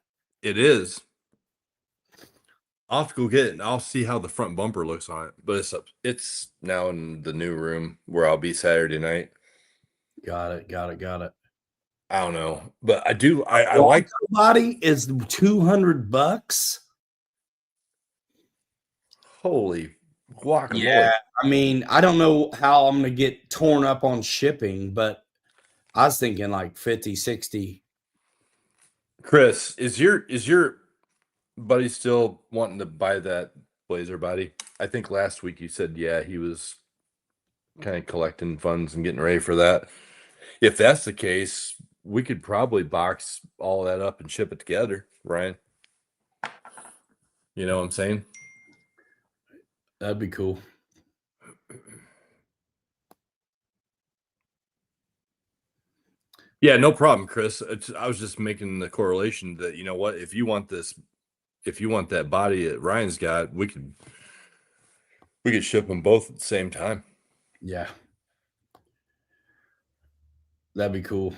D: It is. I'll have to go get it and I'll see how the front bumper looks on it. But it's now in the new room where I'll be Saturday night.
A: Got it.
D: I don't know. But I like
A: body is $200.
D: holy guacamole.
A: Yeah, I mean, I don't know how I'm gonna get torn up on shipping, but I was thinking like 50, 60.
D: Chris, is your buddy still wanting to buy that Blazer body? I think last week you said yeah, he was kind of collecting funds and getting ready for that. If that's the case, we could probably box all that up and ship it together, Ryan. You know what I'm saying?
A: That'd be cool.
D: Yeah, no problem, Chris. I was just making the correlation that, you know what, if you want that body that Ryan's got, we could ship them both at the same time.
A: Yeah. That'd be cool.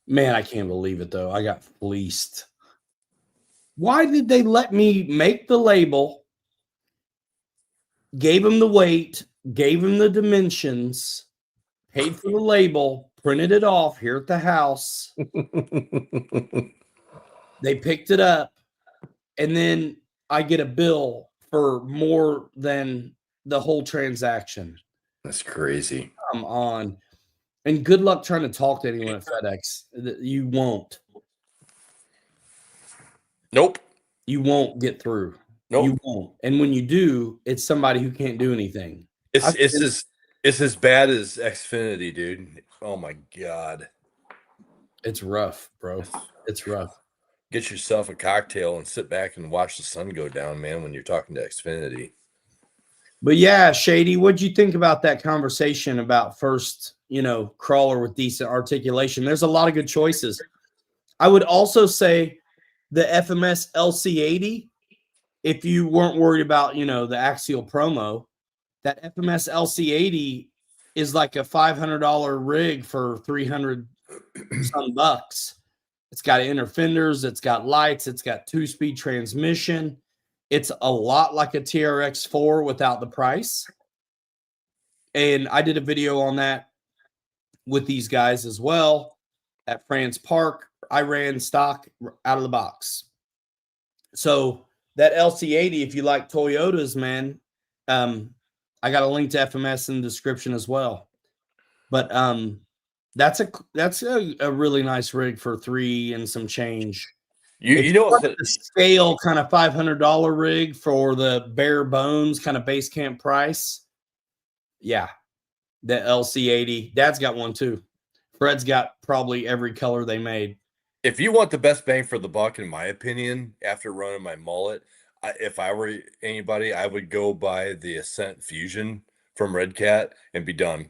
A: Man, I can't believe it though. I got fleeced. Why did they let me make the label? Gave him the weight, gave him the dimensions, paid for the label, printed it off here at the house. They picked it up, and then I get a bill for more than the whole transaction.
D: That's crazy.
A: Come on. And good luck trying to talk to anyone at FedEx. You won't.
D: Nope.
A: You won't get through.
D: Nope.
A: You won't. And when you do, it's somebody who can't do anything.
D: It's as bad as Xfinity, dude. Oh my God.
A: It's rough, bro. It's rough.
D: Get yourself a cocktail and sit back and watch the sun go down, man, when you're talking to Xfinity.
A: But yeah, Shady, what'd you think about that conversation about first, crawler with decent articulation? There's a lot of good choices. I would also say the FMS LC80, if you weren't worried about, the axial promo, that FMS LC80 is like a $500 rig for 300 some bucks. It's got inner fenders, it's got lights, it's got 2-speed transmission. It's a lot like a TRX4 without the price. And I did a video on that with these guys as well at France Park. I ran stock out of the box. So that LC80, if you like Toyotas, man, I got a link to FMS in the description as well. But that's a really nice rig for 3 and some change.
D: You know what
A: the scale kind of $500 rig for the bare bones kind of base camp price. Yeah, the LC80. Dad's got one too. Fred's got probably every color they made.
D: if you want the best bang for the buck, in my opinion, after running my mullet, if I were anybody, I would go buy the Ascent Fusion from Red Cat and be done.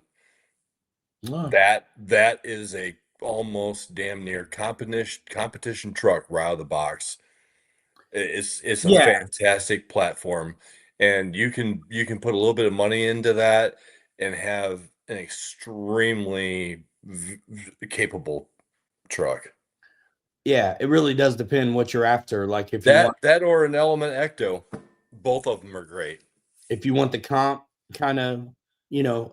A: Oh.
D: That is a almost damn near competition truck right out of the box. It's a fantastic platform, and you can put a little bit of money into that and have an extremely capable truck.
A: Yeah, it really does depend what you're after. Like if you want
D: That or an Element Ecto, both of them are great.
A: if you want the comp kind of,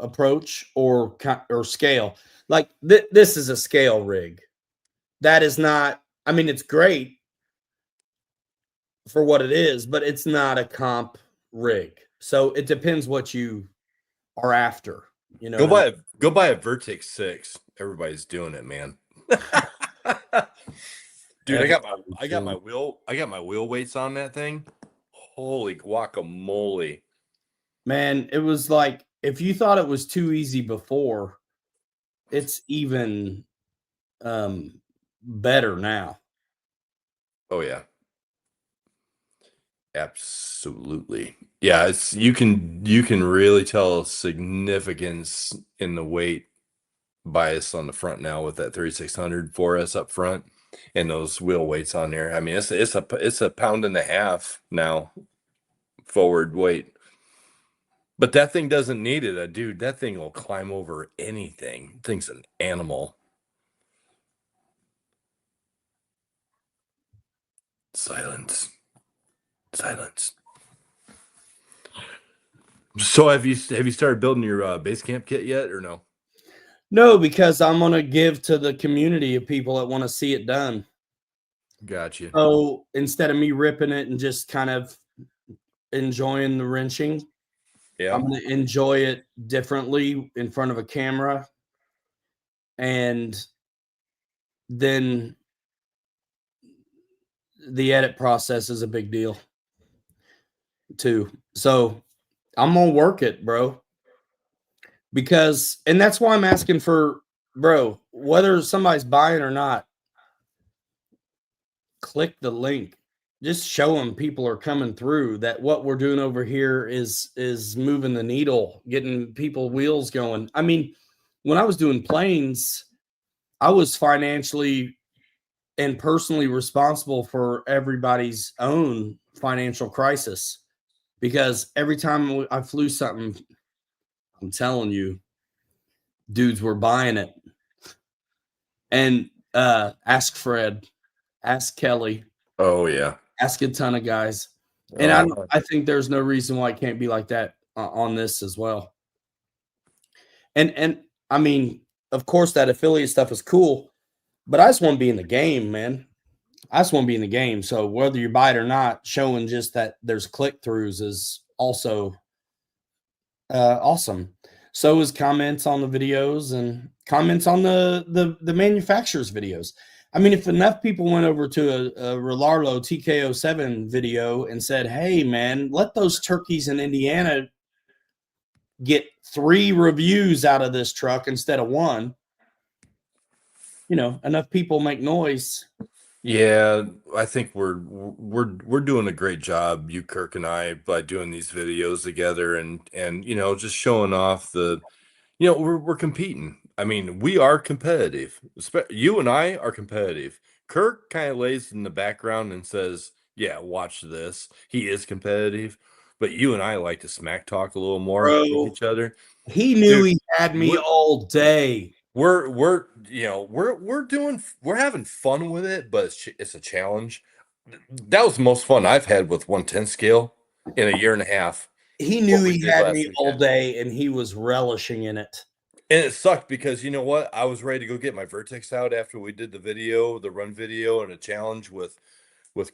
A: approach or scale. Like this is a scale rig. That is not, I mean, it's great for what it is, but it's not a comp rig. So it depends what you are after.
D: Go buy a Vertex 6. Everybody's doing it, man. Dude, I got my wheel weights on that thing. Holy guacamole.
A: Man, it was like if you thought it was too easy before, it's even better now.
D: Oh yeah. Absolutely. Yeah, it's you can really tell significance in the weight bias on the front now with that 3600 4S up front and those wheel weights on there. I mean, it's a pound and a half now forward weight. But that thing doesn't need it, dude. That thing will climb over anything. Thing's an animal. Silence. So have you started building your base camp kit yet or no?
A: No, because I'm gonna give to the community of people that want to see it done.
D: Gotcha.
A: So instead of me ripping it and just kind of enjoying the wrenching,
D: Yeah.
A: I'm gonna enjoy it differently in front of a camera. And then the edit process is a big deal too. So I'm gonna work it, bro. Because, and that's why I'm asking for, bro, whether somebody's buying or not, click the link. Just show them people are coming through, that what we're doing over here is moving the needle, getting people wheels going. I mean, when I was doing planes, I was financially and personally responsible for everybody's own financial crisis, because every time I flew something, I'm telling you, dudes were buying it. And ask Fred, ask Kelly.
D: Oh yeah.
A: Ask a ton of guys. And I think there's no reason why it can't be like that on this as well. And I mean, of course, that affiliate stuff is cool, but I just want to be in the game, man. I just want to be in the game. So whether you buy it or not, showing just that there's click-throughs is also awesome. So is comments on the videos and comments on the manufacturer's videos. I mean, if enough people went over to a Relarlo TK07 video and said, hey, man, let those turkeys in Indiana get 3 reviews out of this truck instead of 1, enough people make noise.
D: Yeah, I think we're doing a great job, you, Kirk, and I, by doing these videos together and just showing off we're competing. I mean, we are competitive. You and I are competitive. Kirk kind of lays in the background and says, yeah, watch this. He is competitive, but you and I like to smack talk a little more
F: Bro.
D: with each other.
F: He knew
D: Dude,
F: he had me
D: we're-
F: all day.
D: We're having fun with it, but it's a challenge. That was the most fun I've had with 110 scale in a year and a half.
F: He
D: What
F: knew
D: we
F: he
D: did
F: had
D: last
F: me all
D: weekend.
F: day, and he was relishing in it.
D: And it sucked because you know what? I was ready to go get my Vertex out after we did the run video and a challenge with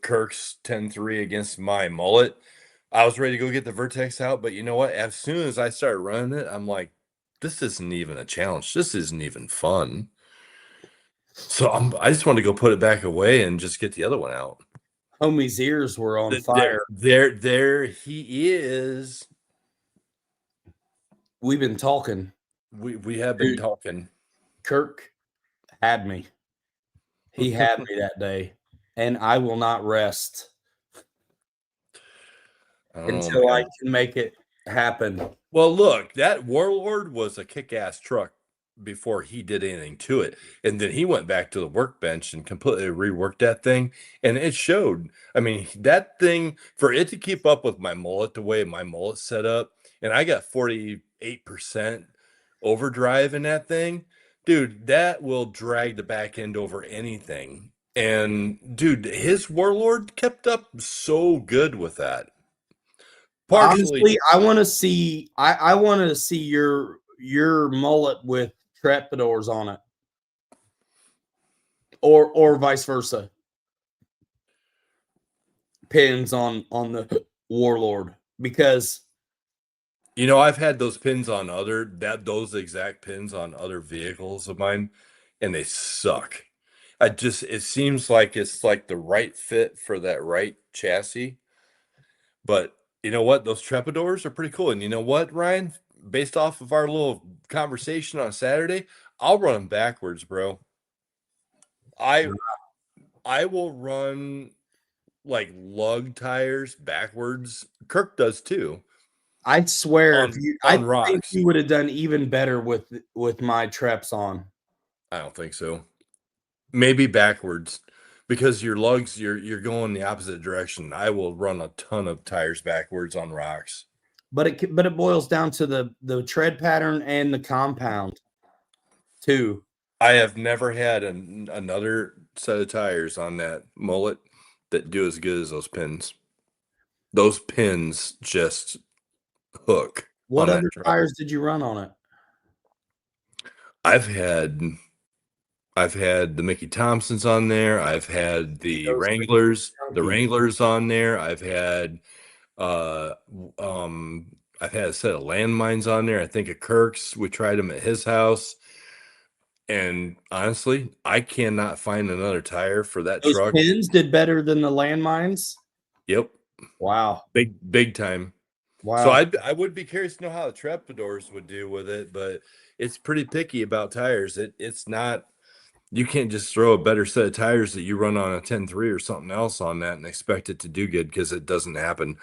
D: Kirk's 10-3 against my mullet. I was ready to go get the Vertex out, but you know what? As soon as I started running it, I'm like, this isn't even a challenge. This isn't even fun. So I just want to go put it back away and just get the other one out.
F: Homie's ears were on
D: There,
F: fire.
D: there he is.
F: We've been talking.
D: We have been
F: Dude.
D: talking.
F: Kirk had me. He had me that day, and I will not rest until I can make it happen.
D: Well, look, that Warlord was a kick-ass truck before he did anything to it. And then he went back to the workbench and completely reworked that thing. And it showed. I mean, that thing, for it to keep up with my mullet, the way my mullet's set up, and I got 48% overdrive in that thing, dude, that will drag the back end over anything. And dude, his Warlord kept up so good with that. Partially,
F: honestly, I want to see. I want to see your mullet with trapdoors on it, or vice versa. Pins on the Warlord, because
D: you know, I've had those pins on those exact pins on other vehicles of mine, and they suck. It seems like it's like the right fit for that right chassis. But you know what? Those Trapdoors are pretty cool. And you know what, Ryan? Based off of our little conversation on Saturday, I'll run them backwards, bro. I will run like lug tires backwards. Kirk does too.
F: I swear, I think
D: rocks.
F: you would have done even better with my traps on.
D: I don't think so. Maybe backwards, because your lugs, you're going the opposite direction. I will run a ton of tires backwards on rocks.
F: But it boils down to the tread pattern and the compound too.
D: I have never had another set of tires on that mullet that do as good as those pins. Those pins just hook.
F: What other tires did you run on it?
D: I've had the Mickey Thompsons on there. I've had the Wranglers on there. I've had a set of landmines on there. I think of Kirk's. We tried them at his house. And honestly, I cannot find another tire for that
F: Those
D: truck.
F: pins did better than the landmines?
D: Yep.
F: Wow.
D: Big time.
F: Wow.
D: So I would be curious to know how the Trapdoors would do with it, but it's pretty picky about tires. It's not, you can't just throw a better set of tires that you run on a 10-3 or something else on that and expect it to do good, because it doesn't happen.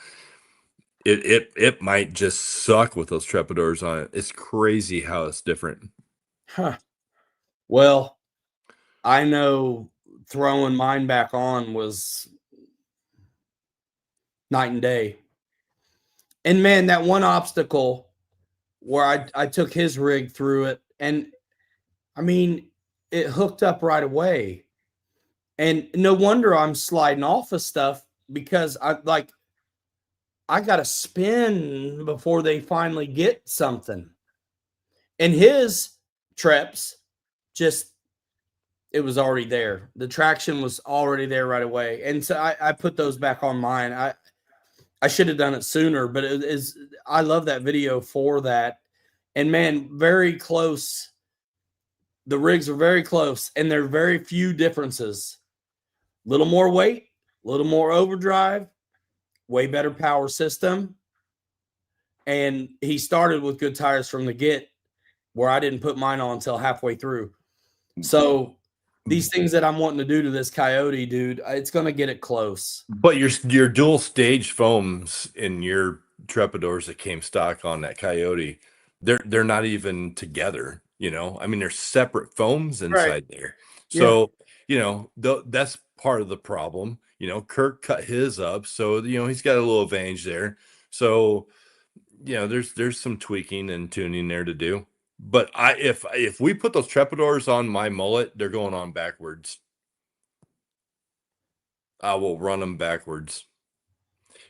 D: It might just suck with those Trapdoors on it. It's crazy how it's different.
F: Huh. Well, I know throwing mine back on was night and day. And man, that one obstacle where I took his rig through it, and I mean, it hooked up right away. And no wonder I'm sliding off of stuff, because I got to spin before they finally get something. And his Treps, just, it was already there. The traction was already there right away. And so I put those back on mine. I should have done it sooner, but I love that video for that. And man, very close. The rigs are very close, and there are very few differences. Little more weight, little more overdrive, way better power system. And he started with good tires from the get, where I didn't put mine on until halfway through. So these things that I'm wanting to do to this Coyote, dude, it's going to get it close.
D: But your dual stage foams in your Trapdoors that came stock on that Coyote, they're not even together. You know, I mean, they're separate foams inside there. So, you know, that's part of the problem. You know, Kirk cut his up, so, you know, he's got a little advantage there. So, there's some tweaking and tuning there to do. But if we put those trepidors on my mullet, they're going on backwards. I will run them backwards.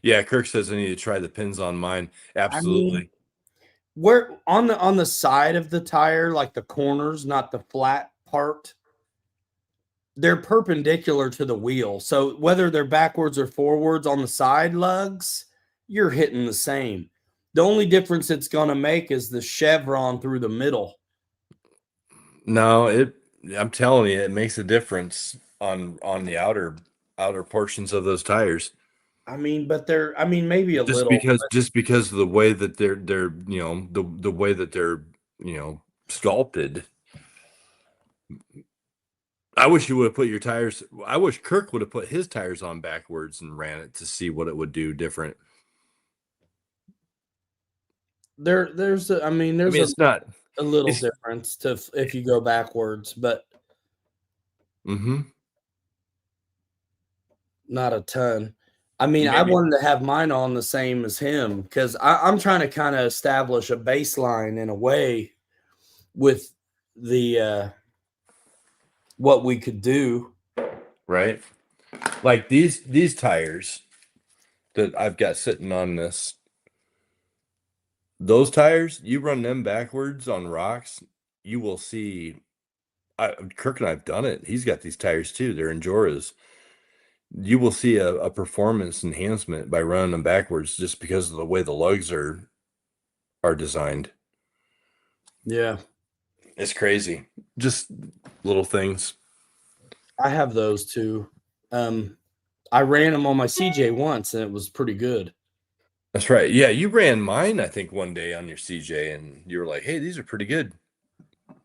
D: Yeah, Kirk says I need to try the pins on mine. Absolutely.
F: Where on the side of the tire, like the corners, not the flat part, they're perpendicular to the wheel. So whether they're backwards or forwards on the side lugs, you're hitting the same. The only difference it's going to make is the chevron through the middle.
D: No, I'm telling you, it makes a difference on the outer portions of those tires.
F: I mean, but maybe a
D: Just
F: little.
D: because of the way that they're the way that they're sculpted. I wish you would have put your tires. I wish Kirk would have put his tires on backwards and ran it to see what it would do different.
F: There's
D: it's not
F: a little difference to if you go backwards, but not a ton. I mean, I wanted to have mine on the same as him because I'm trying to kind of establish a baseline in a way with the what we could do.
D: Right. Like these tires that I've got sitting on this. Those tires, you run them backwards on rocks, you will see. Kirk and I've done it. He's got these tires too. They're Enjoras. You will see a performance enhancement by running them backwards just because of the way the lugs are designed.
F: Yeah.
D: It's crazy. Just little things.
F: I have those too. I ran them on my CJ once and it was pretty good.
D: That's right. Yeah, you ran mine, I think, one day on your CJ, and you were like, "Hey, these are pretty good."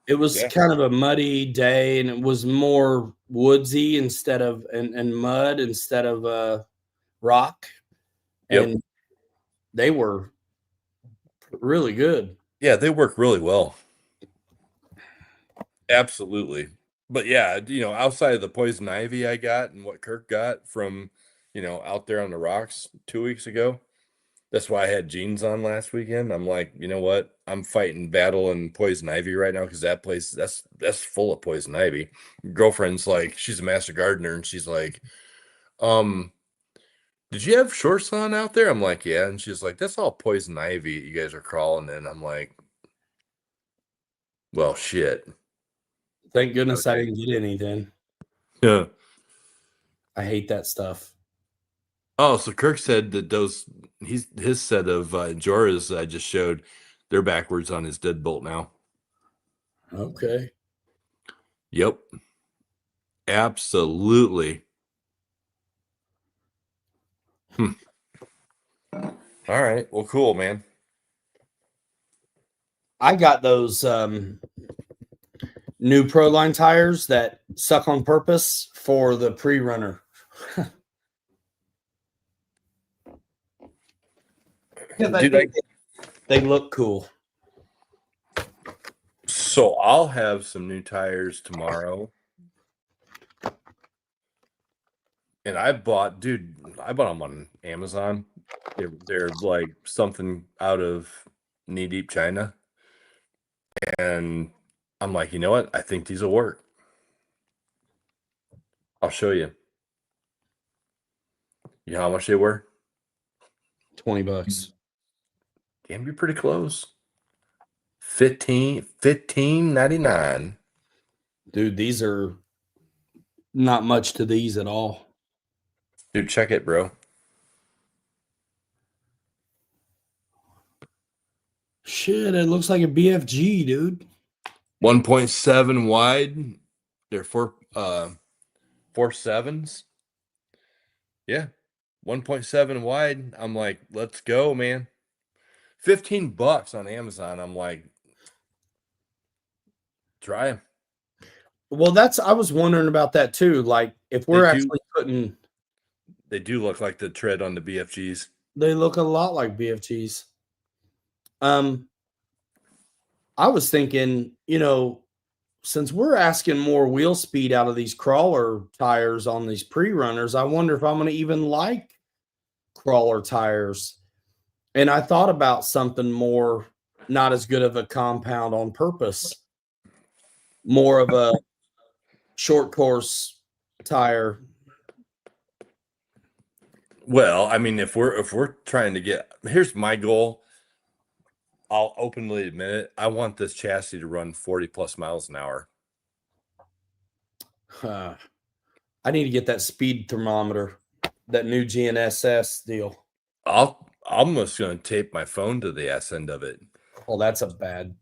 F: It was kind of a muddy day, and it was more woodsy instead of and mud instead of rock.
D: Yep.
F: And they were really good.
D: Yeah, they work really well. Absolutely. But yeah, outside of the poison ivy I got and what Kirk got from, out there on the rocks 2 weeks ago. That's why I had jeans on last weekend. I'm like, you know what? I'm fighting battle in poison ivy right now because that place that's full of poison ivy. Girlfriend's like, she's a master gardener, and she's like, did you have shorts on out there? I'm like, yeah. And she's like, that's all poison ivy you guys are crawling in. I'm like, well, shit.
F: Thank goodness I didn't get any then.
D: Yeah.
F: I hate that stuff.
D: Oh, so Kirk said that his set of Joras I just showed, they're backwards on his deadbolt now.
F: Okay.
D: Yep. Absolutely. All right. Well, cool, man.
F: I got those new Proline tires that suck on purpose for the pre-runner.
D: Dude,
F: they look cool.
D: So I'll have some new tires tomorrow. And I bought them on Amazon. They're like something out of knee-deep China. And I'm like, you know what? I think these will work. I'll show you. You know how much they were?
F: $20.
D: Damn, you're pretty close. $15.99.
F: Dude, these are not much to these at all.
D: Dude, check it, bro.
F: Shit, it looks like a BFG, dude.
D: 1.7 wide. They're 4.7s. Yeah. 1.7 wide. I'm like, let's go, man. $15 on Amazon. I'm like, try them.
F: Well, I was wondering about that too. Like, if we're actually putting,
D: they do look like the tread on the BFGs.
F: They look a lot like BFGs. I was thinking, since we're asking more wheel speed out of these crawler tires on these pre-runners, I wonder if I'm going to even like crawler tires. And I thought about something more, not as good of a compound on purpose, more of a short course tire.
D: Well, I mean, if we're trying to get, here's my goal. I'll openly admit it. I want this chassis to run 40 plus miles an hour.
F: I need to get that speed thermometer, that new GNSS deal.
D: I'm just gonna tape my phone to the ass end of it.
F: Well, that's a bad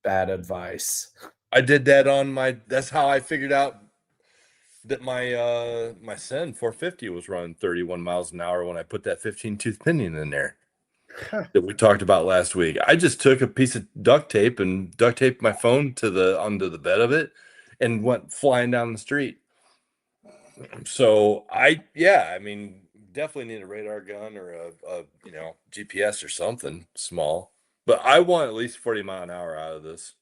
F: advice.
D: I did that on my. That's how I figured out that my Sen 450 was running 31 miles an hour when I put that 15 tooth pinion in there that we talked about last week. I just took a piece of duct tape and duct taped my phone to the under the bed of it and went flying down the street. So I mean, definitely need a radar gun or a GPS or something small. But I want at least 40 mile an hour out of this.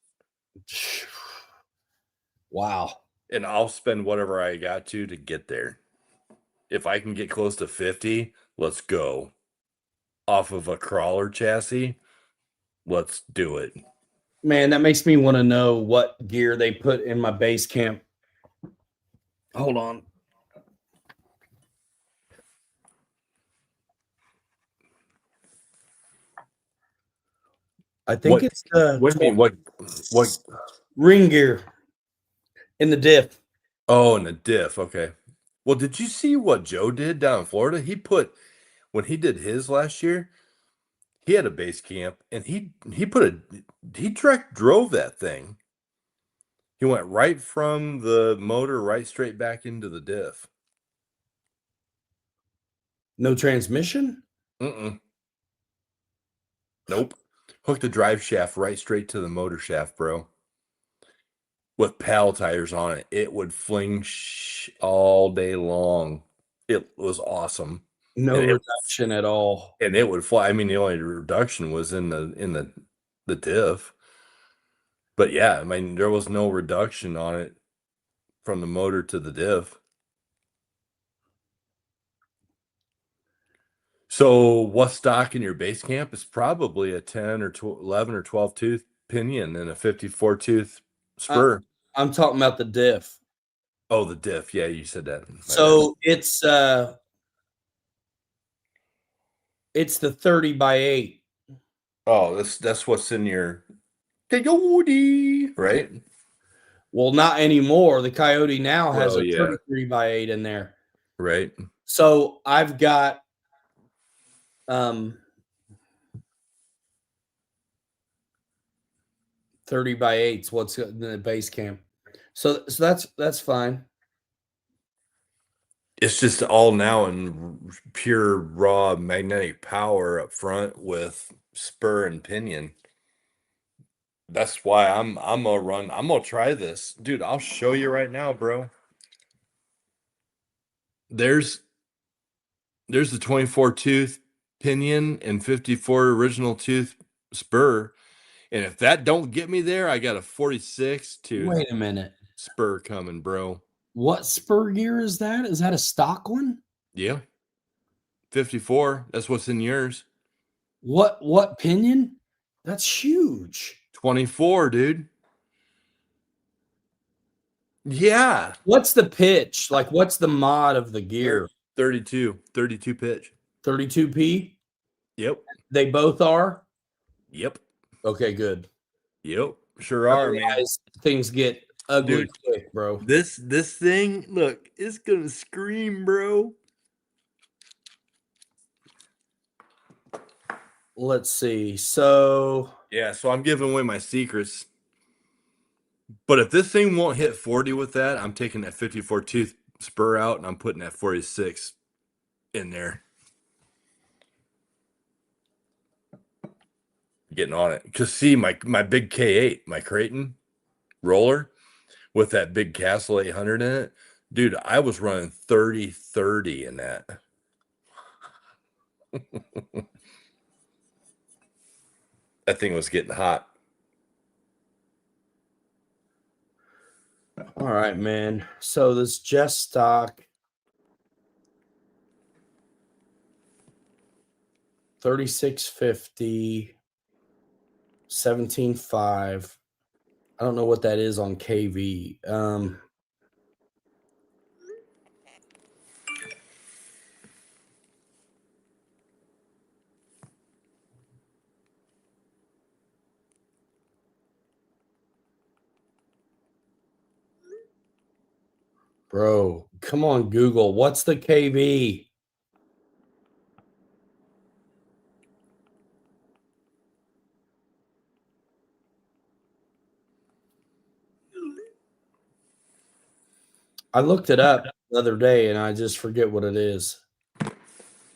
F: Wow.
D: And I'll spend whatever I got to get there. If I can get close to 50, let's go. Off of a crawler chassis, let's do it.
F: Man, that makes me want to know what gear they put in my base camp. Hold on. I think it's the
D: What do you mean? What?
F: ring gear in the diff.
D: Oh, in the diff. Okay. Well, did you see what Joe did down in Florida? When he did his last year, he had a base camp and he direct drove that thing. He went right from the motor right straight back into the diff.
F: No transmission?
D: Nope. Hooked the drive shaft right straight to the motor shaft, bro. With PAL tires on it. It would fling all day long. It was awesome.
F: No reduction at all.
D: And it would fly. I mean, the only reduction was in the diff. But yeah, I mean, there was no reduction on it from the motor to the diff. So what's stock in your base camp is probably a 10 or 11 or 12 tooth pinion and a 54 tooth spur.
F: I'm talking about the diff.
D: Oh, the diff. Yeah, you said that.
F: So it's the 30 by 8.
D: Oh, that's what's in your Coyote, right?
F: Well, not anymore. The Coyote now has
D: Well,
F: a
D: yeah.
F: 33 by 8 in there.
D: Right.
F: So I've got 30 by 8s. What's in the base camp? So that's fine.
D: It's just all now in pure raw magnetic power up front with spur and pinion. That's why I'm gonna run. I'm gonna try this, dude. I'll show you right now, bro. There's the 24 tooth pinion and 54 original tooth spur, and if that don't get me there, I got a 46 tooth.
F: Wait a minute.
D: Spur coming, bro.
F: What spur gear is that? Is that a stock one?
D: Yeah. 54. That's what's in yours.
F: What pinion? That's huge.
D: 24, dude. Yeah.
F: What's the pitch? Like, what's the mod of the gear?
D: 32 pitch.
F: 32P?
D: Yep.
F: They both are?
D: Yep.
F: Okay, good.
D: Yep. Sure are, man.
F: Otherwise, things get ugly
D: Dude,
F: quick, bro.
D: This thing, look, it's gonna scream, bro.
F: Let's see. So
D: Yeah, so I'm giving away my secrets. But if this thing won't hit 40 with that, I'm taking that 54 tooth spur out and I'm putting that 46 in there. Getting on it. Because see, my big K8, my Creighton roller with that big Castle 800 in it, dude, I was running 30-30 in that. That thing was getting hot.
F: all right, man. So this just stock. 3650, 17.5. I don't know what that is on KV. Bro, come on, Google. What's the KV? I looked it up the other day and I just forget what it is.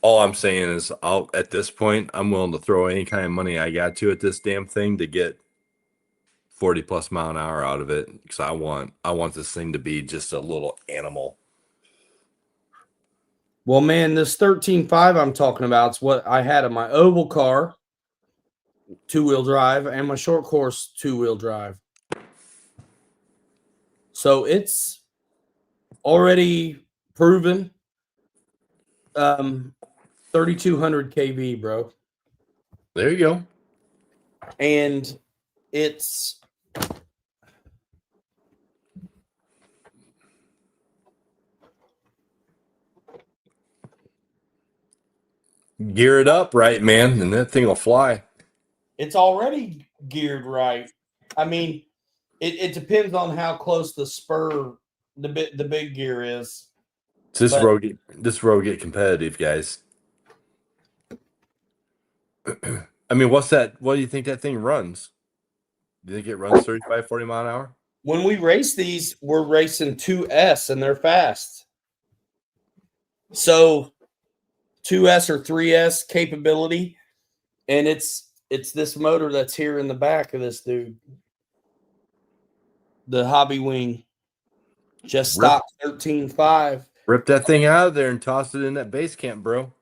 D: All I'm saying is, at this point, I'm willing to throw any kind of money I got to at this damn thing to get 40 plus mile an hour out of it, because I want this thing to be just a little animal.
F: Well, man, this 13.5 I'm talking about is what I had in my oval car, 2-wheel drive, and my short course 2-wheel drive. So it's already proven 3,200 kV, bro.
D: There you go.
F: And it's
D: Gear it up right, man, and that thing will fly.
F: it's already geared right. I mean, it depends on how close the spur, the big gear is.
D: This
F: But-
D: road get competitive, guys. I mean, what do you think that thing runs? Do you think it runs 35, 40 mile an hour?
F: When we race these, we're racing 2S and they're fast. So 2S or 3S capability, and it's this motor that's here in the back of this dude. The Hobby Wing. Just stock 13.5.
D: Rip that thing out of there and toss it in that base camp, bro.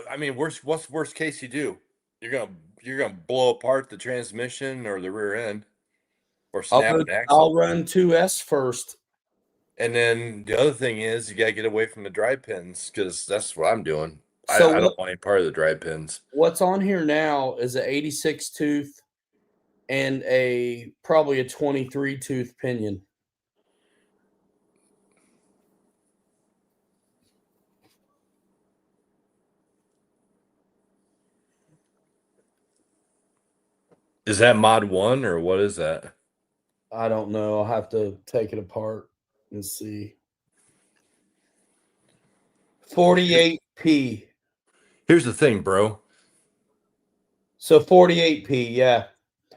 D: I mean, what's worst case you do? You're gonna blow apart the transmission or the rear end, or snap an axle.
F: I'll run 2S first.
D: And then the other thing is you gotta get away from the drive pins, because that's what I'm doing.
F: So
D: I don't want any part of the drive pins.
F: What's on here now is an 86 tooth and probably a 23 tooth pinion.
D: Is that mod 1 or what is that?
F: I don't know. I'll have to take it apart and see. 48p.
D: Here's the thing, bro.
F: So 48p, yeah.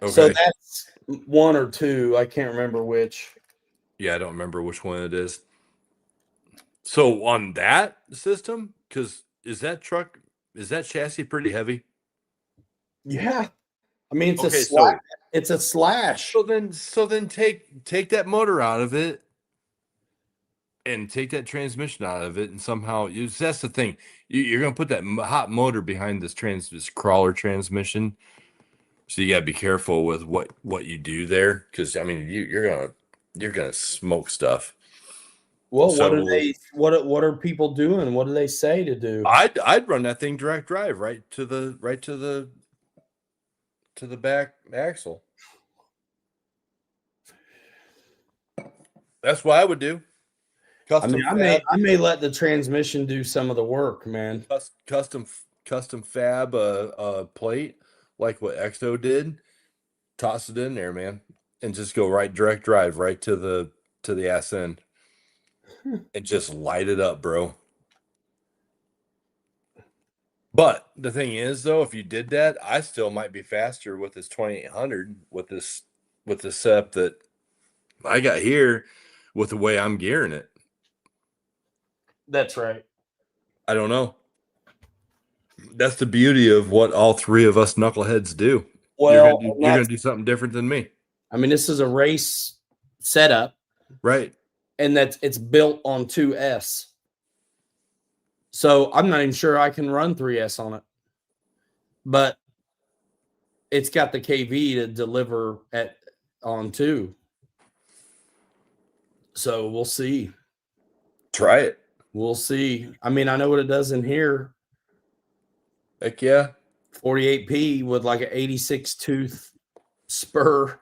D: Okay.
F: So that's 1 or 2. I can't remember which.
D: Yeah, I don't remember which one it is. So on that system, because is that chassis pretty heavy?
F: Yeah. I mean, it's
D: Okay,
F: a slash. It's a slash.
D: So then take that motor out of it and take that transmission out of it, and somehow that's the thing. You're gonna put that hot motor behind this crawler transmission, so you gotta be careful with what you do there, because I mean you're gonna smoke stuff.
F: Well,
D: So
F: what are people doing? What do they say to do?
D: I'd run that thing direct drive right to the back axle. That's what I would do.
F: I mean, I may let the transmission do some of the work, man.
D: Custom fab plate like what Exo did. Toss it in there, man, and just go right direct drive right to the ass end, and just light it up, bro. But the thing is, though, if you did that, I still might be faster with this 2800 with this setup that I got here, with the way I'm gearing it.
F: That's right.
D: I don't know. That's the beauty of what all three of us knuckleheads do.
F: Well,
D: you're gonna do something different than me.
F: I mean, this is a race setup,
D: right?
F: And it's built on 2S. So I'm not even sure I can run 3S on it, but it's got the KV to deliver on 2. So we'll see.
D: Try it.
F: We'll see. I mean, I know what it does in here.
D: Heck yeah.
F: 48P with like an 86 tooth spur.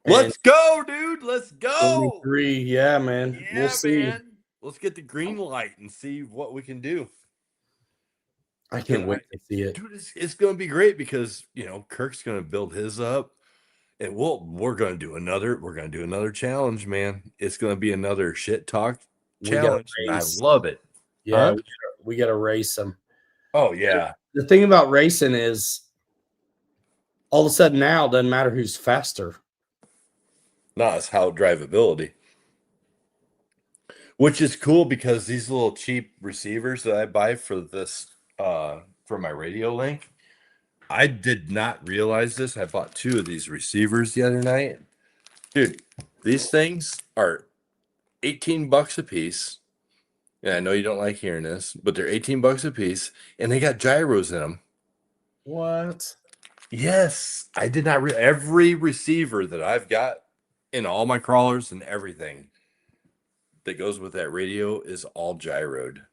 D: Let's go, dude. Let's go.
F: 23. Yeah, man.
D: Yeah,
F: We'll see.
D: man. Let's get the green light and see what we can do.
F: I can't wait to see it.
D: Dude, it's going to be great because, Kirk's going to build his up. And we're going to do another challenge, man. It's going to be another shit talk challenge. I love it.
F: Yeah, we got to race them.
D: Oh yeah.
F: The thing about racing is all of a sudden now it doesn't matter who's faster.
D: No, it's how drivability. Which is cool because these little cheap receivers that I buy for this for my radio link, I did not realize this. I bought 2 of these receivers the other night. Dude, these things are $18 a piece. And I know you don't like hearing this, but they're $18 a piece, and they got gyros in them.
F: What?
D: Yes, I did not. Every receiver that I've got in all my crawlers and everything that goes with that radio is all gyroed.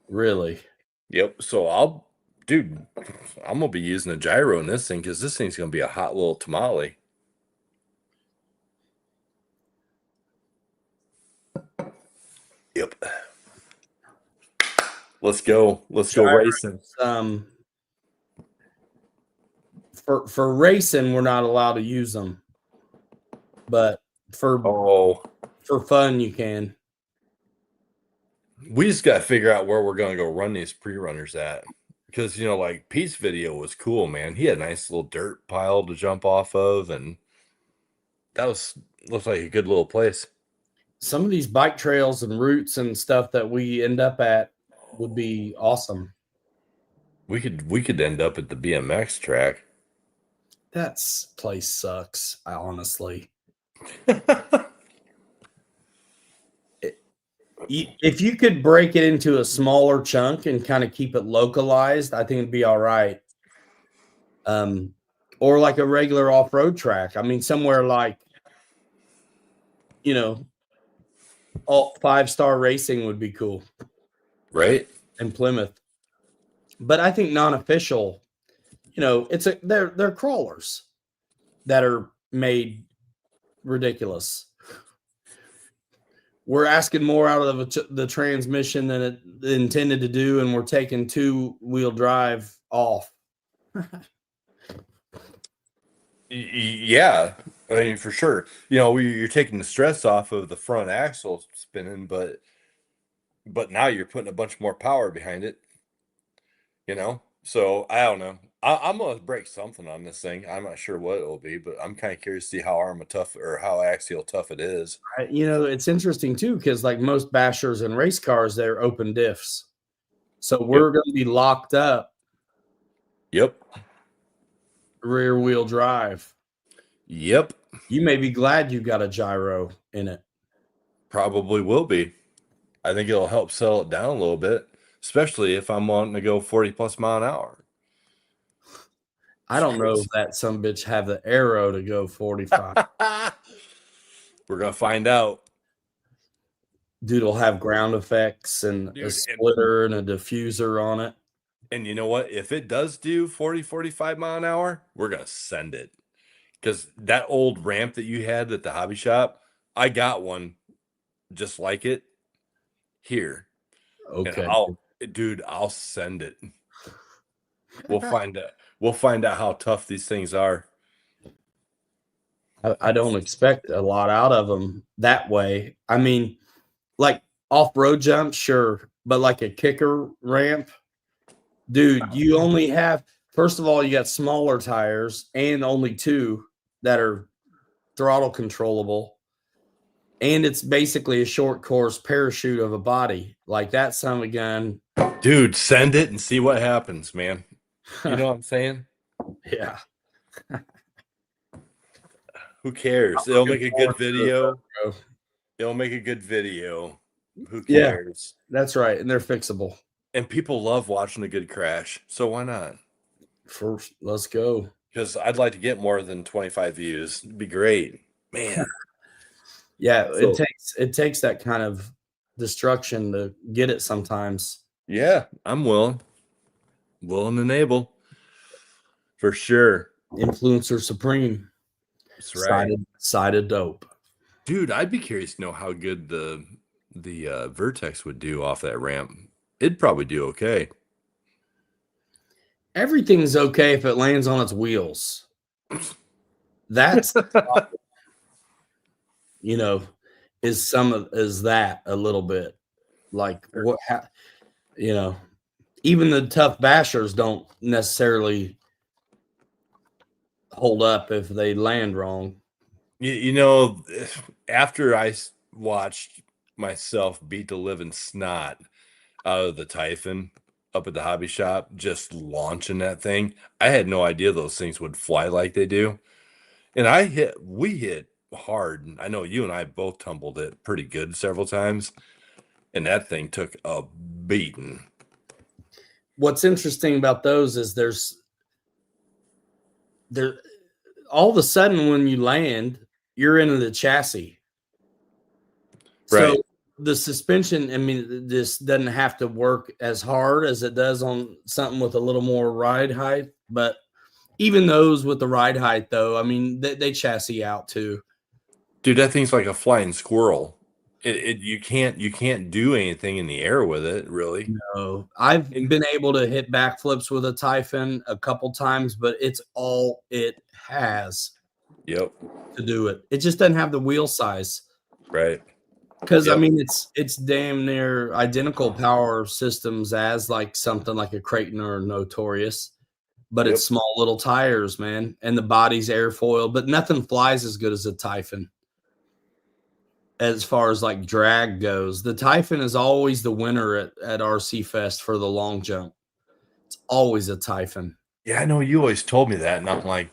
F: Really?
D: Yep. So I'm gonna be using a gyro in this thing because this thing's gonna be a hot little tamale. Yep. Let's go. Let's go racing.
F: For racing, we're not allowed to use them, but for fun, you can.
D: We just got to figure out where we're gonna go run these pre-runners at, because like Pete's video was cool, man. He had a nice little dirt pile to jump off of, and that looked like a good little place.
F: Some of these bike trails and routes and stuff that we end up at would be awesome.
D: We could end up at the BMX track.
F: That place sucks, honestly. If you could break it into a smaller chunk and kind of keep it localized, I think it'd be all right. Or like a regular off-road track. I mean, somewhere like, all 5-star racing would be cool.
D: Right?
F: In Plymouth. But I think non-official, they're crawlers that are made ridiculous. We're asking more out of the transmission than it intended to do, and we're taking 2-wheel drive off.
D: Yeah, I mean, for sure. You're taking the stress off of the front axle spinning, but now you're putting a bunch more power behind it. So I don't know. I'm gonna break something on this thing. I'm not sure what it will be, but I'm kind of curious to see how tough or how axial tough it is.
F: It's interesting too, because like most bashers and race cars, they're open diffs, so we're going to be locked up.
D: Yep.
F: Rear wheel drive.
D: Yep.
F: You may be glad you got a gyro in it.
D: Probably will be. I think it'll help settle it down a little bit, especially if I'm wanting to go 40+ mile an hour.
F: I don't know if that some bitch have the arrow to go 45.
D: We're going to find out.
F: Dude will have ground effects and a splitter and a diffuser on it.
D: And you know what? If it does do 45 mile an hour, we're going to send it. Because that old ramp that you had at the hobby shop, I got one just like it here.
F: Okay.
D: And I'll send it. We'll find out. We'll find out how tough these things are.
F: I don't expect a lot out of them that way. I mean, like off-road jumps, sure. But like a kicker ramp, dude, you only have, first of all, you got smaller tires and only 2 that are throttle controllable. And it's basically a short course parachute of a body. Like that son of a gun.
D: Dude, send it and see what happens, man. You know what I'm saying?
F: Yeah.
D: Who cares? It'll make a good video. It'll make a good video. Who cares?
F: Yeah, that's right. And they're fixable.
D: And people love watching a good crash. So why not?
F: First, let's go.
D: Because I'd like to get more than 25 views. It'd be great. Man.
F: Yeah, it takes that kind of destruction to get it sometimes.
D: Yeah, I'm willing. Willing and able. For sure.
F: Influencer Supreme.
D: That's right.
F: Sided dope.
D: Dude, I'd be curious to know how good the Vertex would do off that ramp. It'd probably do okay.
F: Everything's okay if it lands on its wheels. That's you know, is that a little bit like what even the tough bashers don't necessarily hold up if they land wrong.
D: After I watched myself beat the living snot out of the Typhon up at the hobby shop, just launching that thing, I had no idea those things would fly like they do. And we hit hard. And I know you and I both tumbled it pretty good several times. And that thing took a beating.
F: What's interesting about those is there all of a sudden when you land, you're into the chassis.
D: Right.
F: So the suspension, I mean, this doesn't have to work as hard as it does on something with a little more ride height. But even those with the ride height, though, I mean, they chassis out too.
D: Dude, that thing's like a flying squirrel. You can't do anything in the air with it, really.
F: No, I've been able to hit backflips with a Typhon a couple times, but it's all it has.
D: Yep.
F: To do it. It just doesn't have the wheel size.
D: Right.
F: Because I mean, it's damn near identical power systems as like something like a Creighton or a Notorious, but it's small little tires, man, and the body's airfoil. But nothing flies as good as a Typhon. As far as like drag goes, the Typhon is always the winner at RC Fest for the long jump. It's always a Typhon.
D: Yeah, I know you always told me that, and I'm like,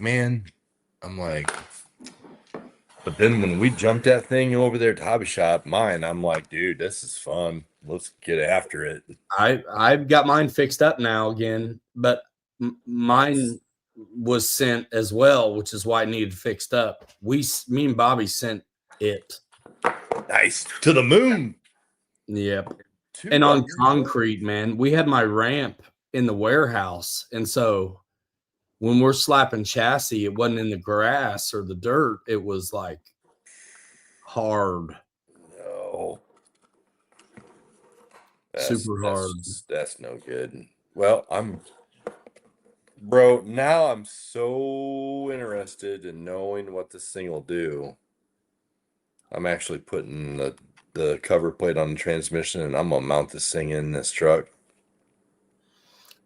D: but then when we jumped that thing over there at the hobby shop, I'm like, dude, this is fun. Let's get after it.
F: I've got mine fixed up now again, but mine was sent as well, which is why it needed fixed up. Me and Bobby sent it.
D: Nice. To the moon.
F: Yep. And on concrete, man, we had my ramp in the warehouse. And so when we're slapping chassis, it wasn't in the grass or the dirt. It was like hard.
D: No.
F: Super hard.
D: That's no good. Well, bro, now I'm so interested in knowing what this thing will do. I'm actually putting the cover plate on the transmission, and I'm gonna mount this thing in this truck.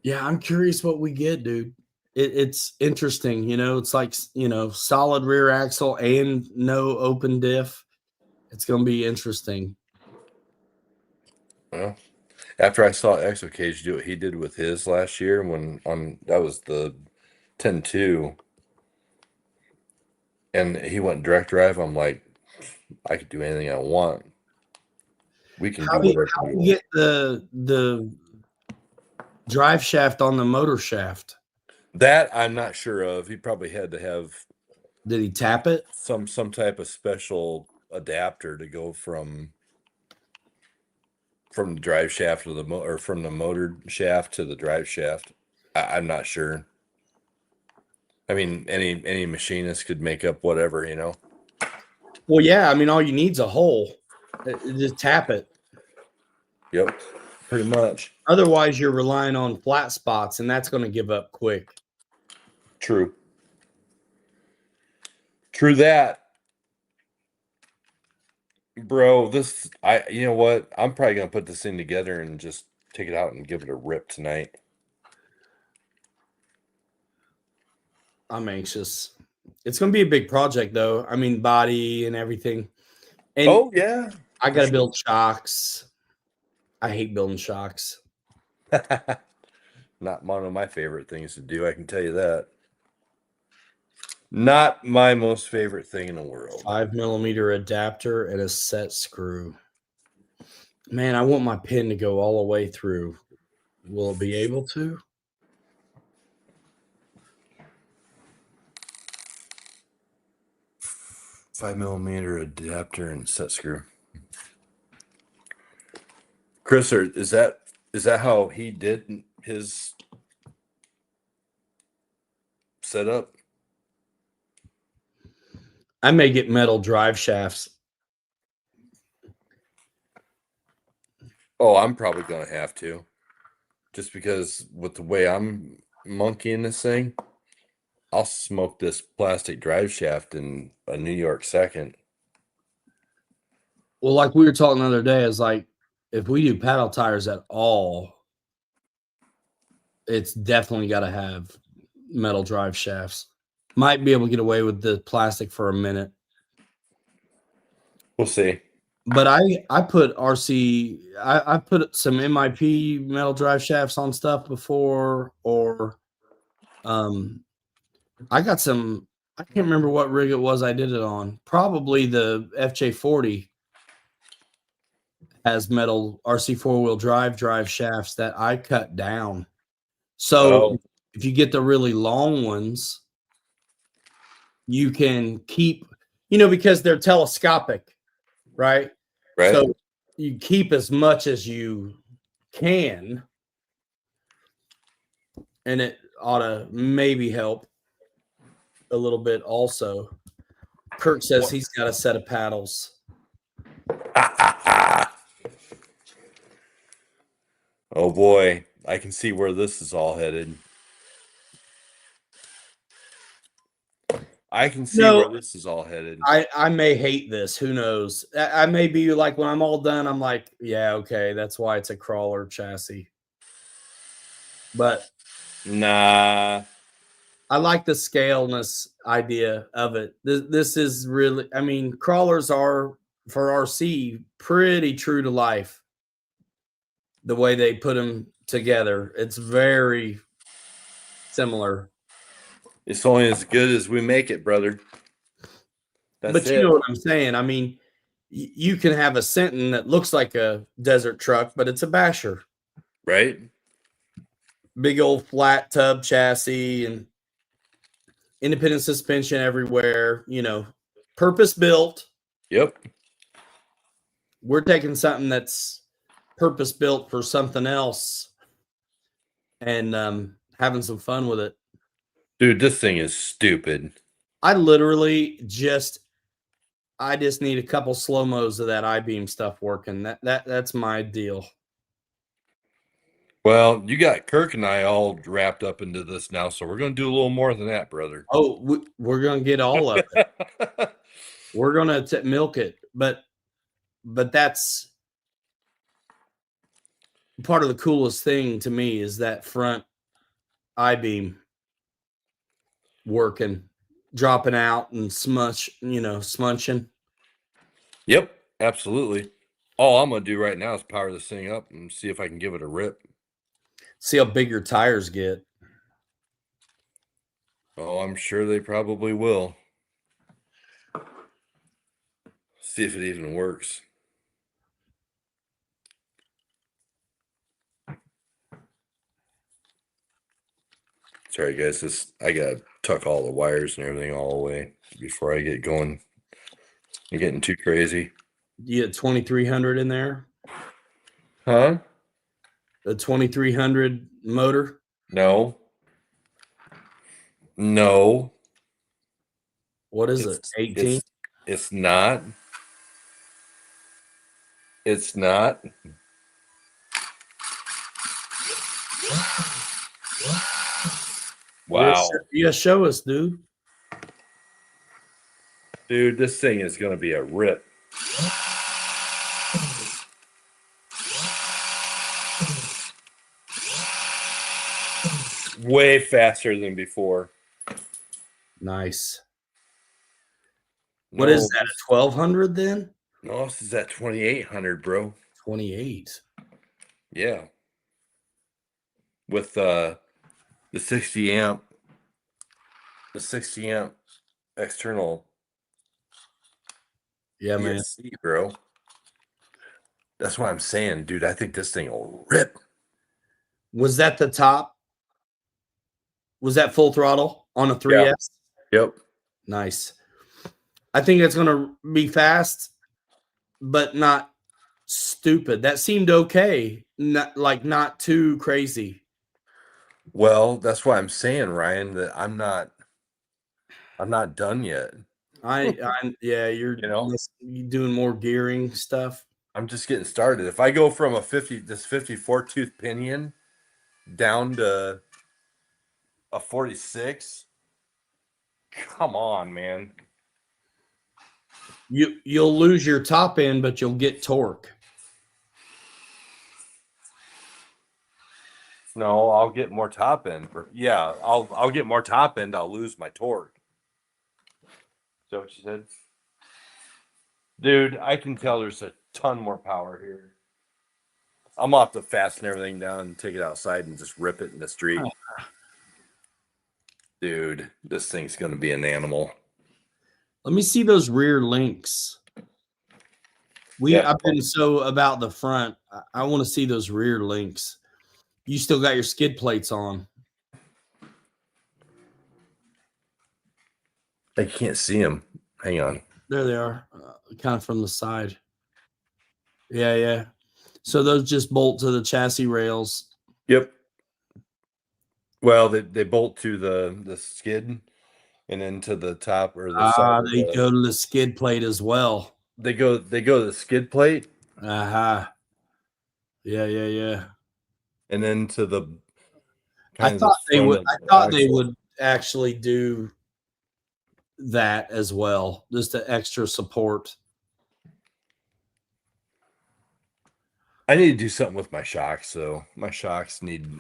F: Yeah, I'm curious what we get, dude. It's interesting, it's like, solid rear axle and no open diff. It's going to be interesting.
D: Well, after I saw Exocage do what he did with his last year that was the 10-2, and he went direct drive, I'm like, I could do anything I want. We can do whatever
F: How
D: we
F: do
D: want.
F: you get the drive shaft on the motor shaft?
D: That I'm not sure of. He probably had to have.
F: Did he tap it?
D: Some type of special adapter to go from the drive shaft to the or from the motor shaft to the drive shaft. I'm not sure. I mean, any machinist could make up whatever,
F: Well, yeah. I mean, all you need is a hole. Just tap it.
D: Yep, pretty much.
F: Otherwise, you're relying on flat spots, and that's going to give up quick.
D: True that. Bro, you know what? I'm probably going to put this thing together and just take it out and give it a rip tonight.
F: I'm anxious. It's going to be a big project, though. I mean, body and everything. And
D: oh, yeah.
F: I got to build shocks. I hate building shocks.
D: Not one of my favorite things to do, I can tell you that. Not my most favorite thing in the world.
F: 5mm adapter and a set screw. Man, I want my pin to go all the way through. Will it be able to?
D: $5mm adapter and set screw. Chris, is that how he did his set up.
F: I may get metal drive shafts.
D: Oh, I'm probably gonna have to, just because with the way I'm monkeying this thing, I'll smoke this plastic drive shaft in a New York second.
F: Well, like we were talking the other day, is like if we do paddle tires at all, it's definitely got to have metal drive shafts. Might be able to get away with the plastic for a minute.
D: We'll see.
F: But I put I put some MIP metal drive shafts on stuff before, or I got some, I can't remember what rig it was I did it on. Probably the FJ40 has metal RC four-wheel drive shafts that I cut down. So if you get the really long ones, you can keep, because they're telescopic, right?
D: Right.
F: So you keep as much as you can, and it ought to maybe help a little bit also. Kirk says he's got a set of paddles.
D: Oh boy, I can see where this is all headed. I can see where this is all headed.
F: I may hate this. Who knows? I may be like, when I'm all done, I'm like, yeah, okay, that's why it's a crawler chassis. But
D: nah,
F: I like the scaleness idea of it. This is really, I mean, crawlers are for RC pretty true to life. The way they put them together, it's very similar.
D: it's only as good as we make it, brother.
F: But you know what I'm saying? I mean, you can have a Senton that looks like a desert truck, but it's a basher.
D: Right?
F: Big old flat tub chassis and independent suspension everywhere, purpose built.
D: Yep.
F: We're taking something that's purpose built for something else and having some fun with it.
D: Dude, this thing is stupid.
F: I just need a couple slow-mos of that I-beam stuff working. That's my deal.
D: Well, you got Kirk and I all wrapped up into this now, so we're going to do a little more than that, brother.
F: Oh, we're going to get all of it. We're going to milk it. But that's part of the coolest thing to me is that front I-beam working, dropping out and smunching.
D: Yep, absolutely. All I'm going to do right now is power this thing up and see if I can give it a rip.
F: See how big your tires get.
D: Oh, I'm sure they probably will. See if it even works. Sorry, guys. I got to tuck all the wires and everything all away before I get going. You're getting too crazy.
F: You had 2300 in there?
D: Huh?
F: The 2300 motor?
D: No.
F: What is it? 18?
D: It's not. It's not. Wow.
F: Yeah, show us, dude.
D: Dude, this thing is going to be a rip. Way faster than before.
F: Nice. What is that, a 1200 then?
D: No, this is at 2800, bro.
F: 28.
D: Yeah. With the 60 amp external.
F: Yeah, man.
D: ESC, bro. That's what I'm saying, dude. I think this thing will rip.
F: Was that the top? Was that full throttle on a 3S?
D: Yeah. Yep.
F: Nice. I think it's going to be fast, but not stupid. That seemed okay. Not too crazy.
D: Well, that's why I'm saying, Ryan, that I'm not I'm not done yet.
F: Yeah, you're
D: You know,
F: you doing more gearing stuff.
D: I'm just getting started. If I go from this 54 tooth pinion down to a 46, come on, man.
F: You'll lose your top end, but you'll get torque.
D: No, I'll get more top end. Yeah, I'll get more top end. I'll lose my torque. Is that what you said? Dude, I can tell there's a ton more power here. I'm gonna have to fasten everything down and take it outside and just rip it in the street. Dude, this thing's gonna be an animal.
F: Let me see those rear links. I've been so about the front. I want to see those rear links. You still got your skid plates on.
D: I can't see them. Hang on.
F: There they are, kind of from the side. Yeah, yeah. So those just bolt to the chassis rails.
D: Yep. Well, they bolt to the skid and then to the top or the side.
F: They go to the skid plate as well.
D: They go to the skid plate.
F: Yeah, yeah, yeah.
D: And then to the
F: I thought they would actually do that as well, just an extra support.
D: I need to do something with my shocks, though. My shocks need.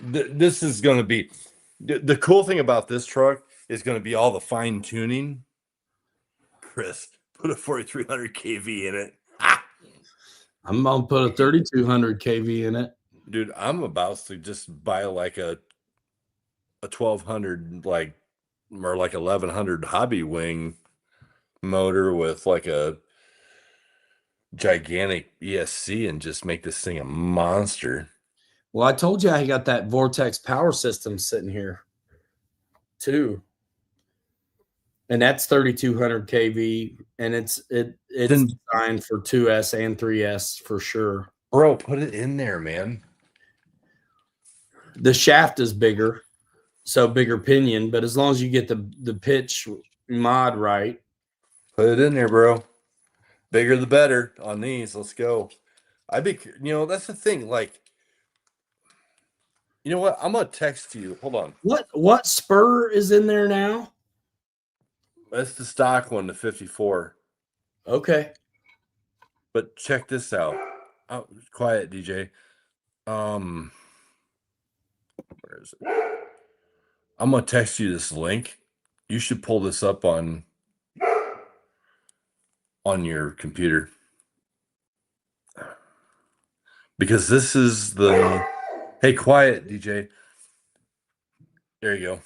D: This is going to be the cool thing about this truck is going to be all the fine tuning. Chris, put a 4300 kV in it.
F: I'm gonna put a 3200 kV in it,
D: dude. I'm about to just buy like a 1200 or like 1100 hobby wing motor with like a gigantic ESC and just make this thing a monster.
F: Well, I told you I got that Vortex power system sitting here too. And that's 3200 kV and it's designed for 2S and 3S for sure.
D: Bro, put it in there, man.
F: The shaft is bigger, so bigger pinion, but as long as you get the pitch mod right.
D: Put it in there, bro. Bigger the better on these. Let's go. That's the thing. Like, you know what? I'm gonna text you. Hold on.
F: What spur is in there now?
D: That's the stock one, the 54.
F: Okay.
D: But check this out. Oh, quiet, DJ. Where is it? I'm gonna text you this link. You should pull this up on your computer. Because this is the hey, quiet, DJ. There you go.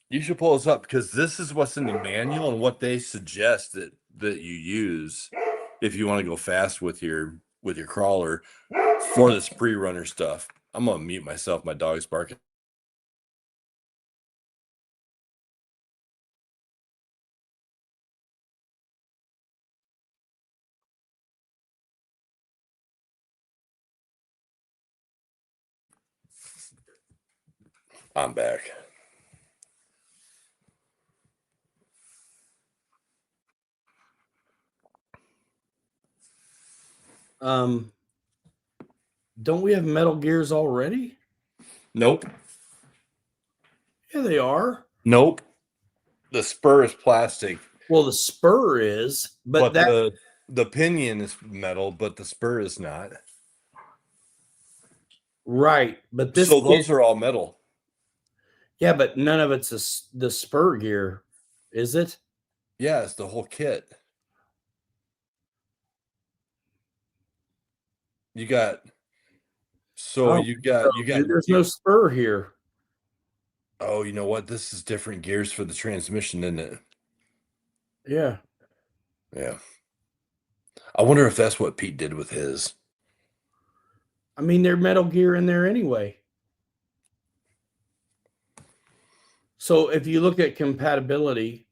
D: You should pull this up because this is what's in the manual and what they suggest that you use if you want to go fast with your crawler for this pre-runner stuff. I'm gonna mute myself. My dog's barking. I'm back.
F: Don't we have metal gears already?
D: Nope.
F: Yeah, they are.
D: Nope. The spur is plastic.
F: Well, the spur is, but
D: the pinion is metal, but the spur is not.
F: Right, but
D: those are all metal.
F: Yeah, but none of it's the spur gear, is it?
D: Yeah, it's the whole kit. You got.
F: There's no spur here.
D: Oh, you know what? This is different gears for the transmission, isn't it?
F: Yeah.
D: Yeah. I wonder if that's what Pete did with his.
F: I mean, they're metal gear in there anyway. So if you look at compatibility,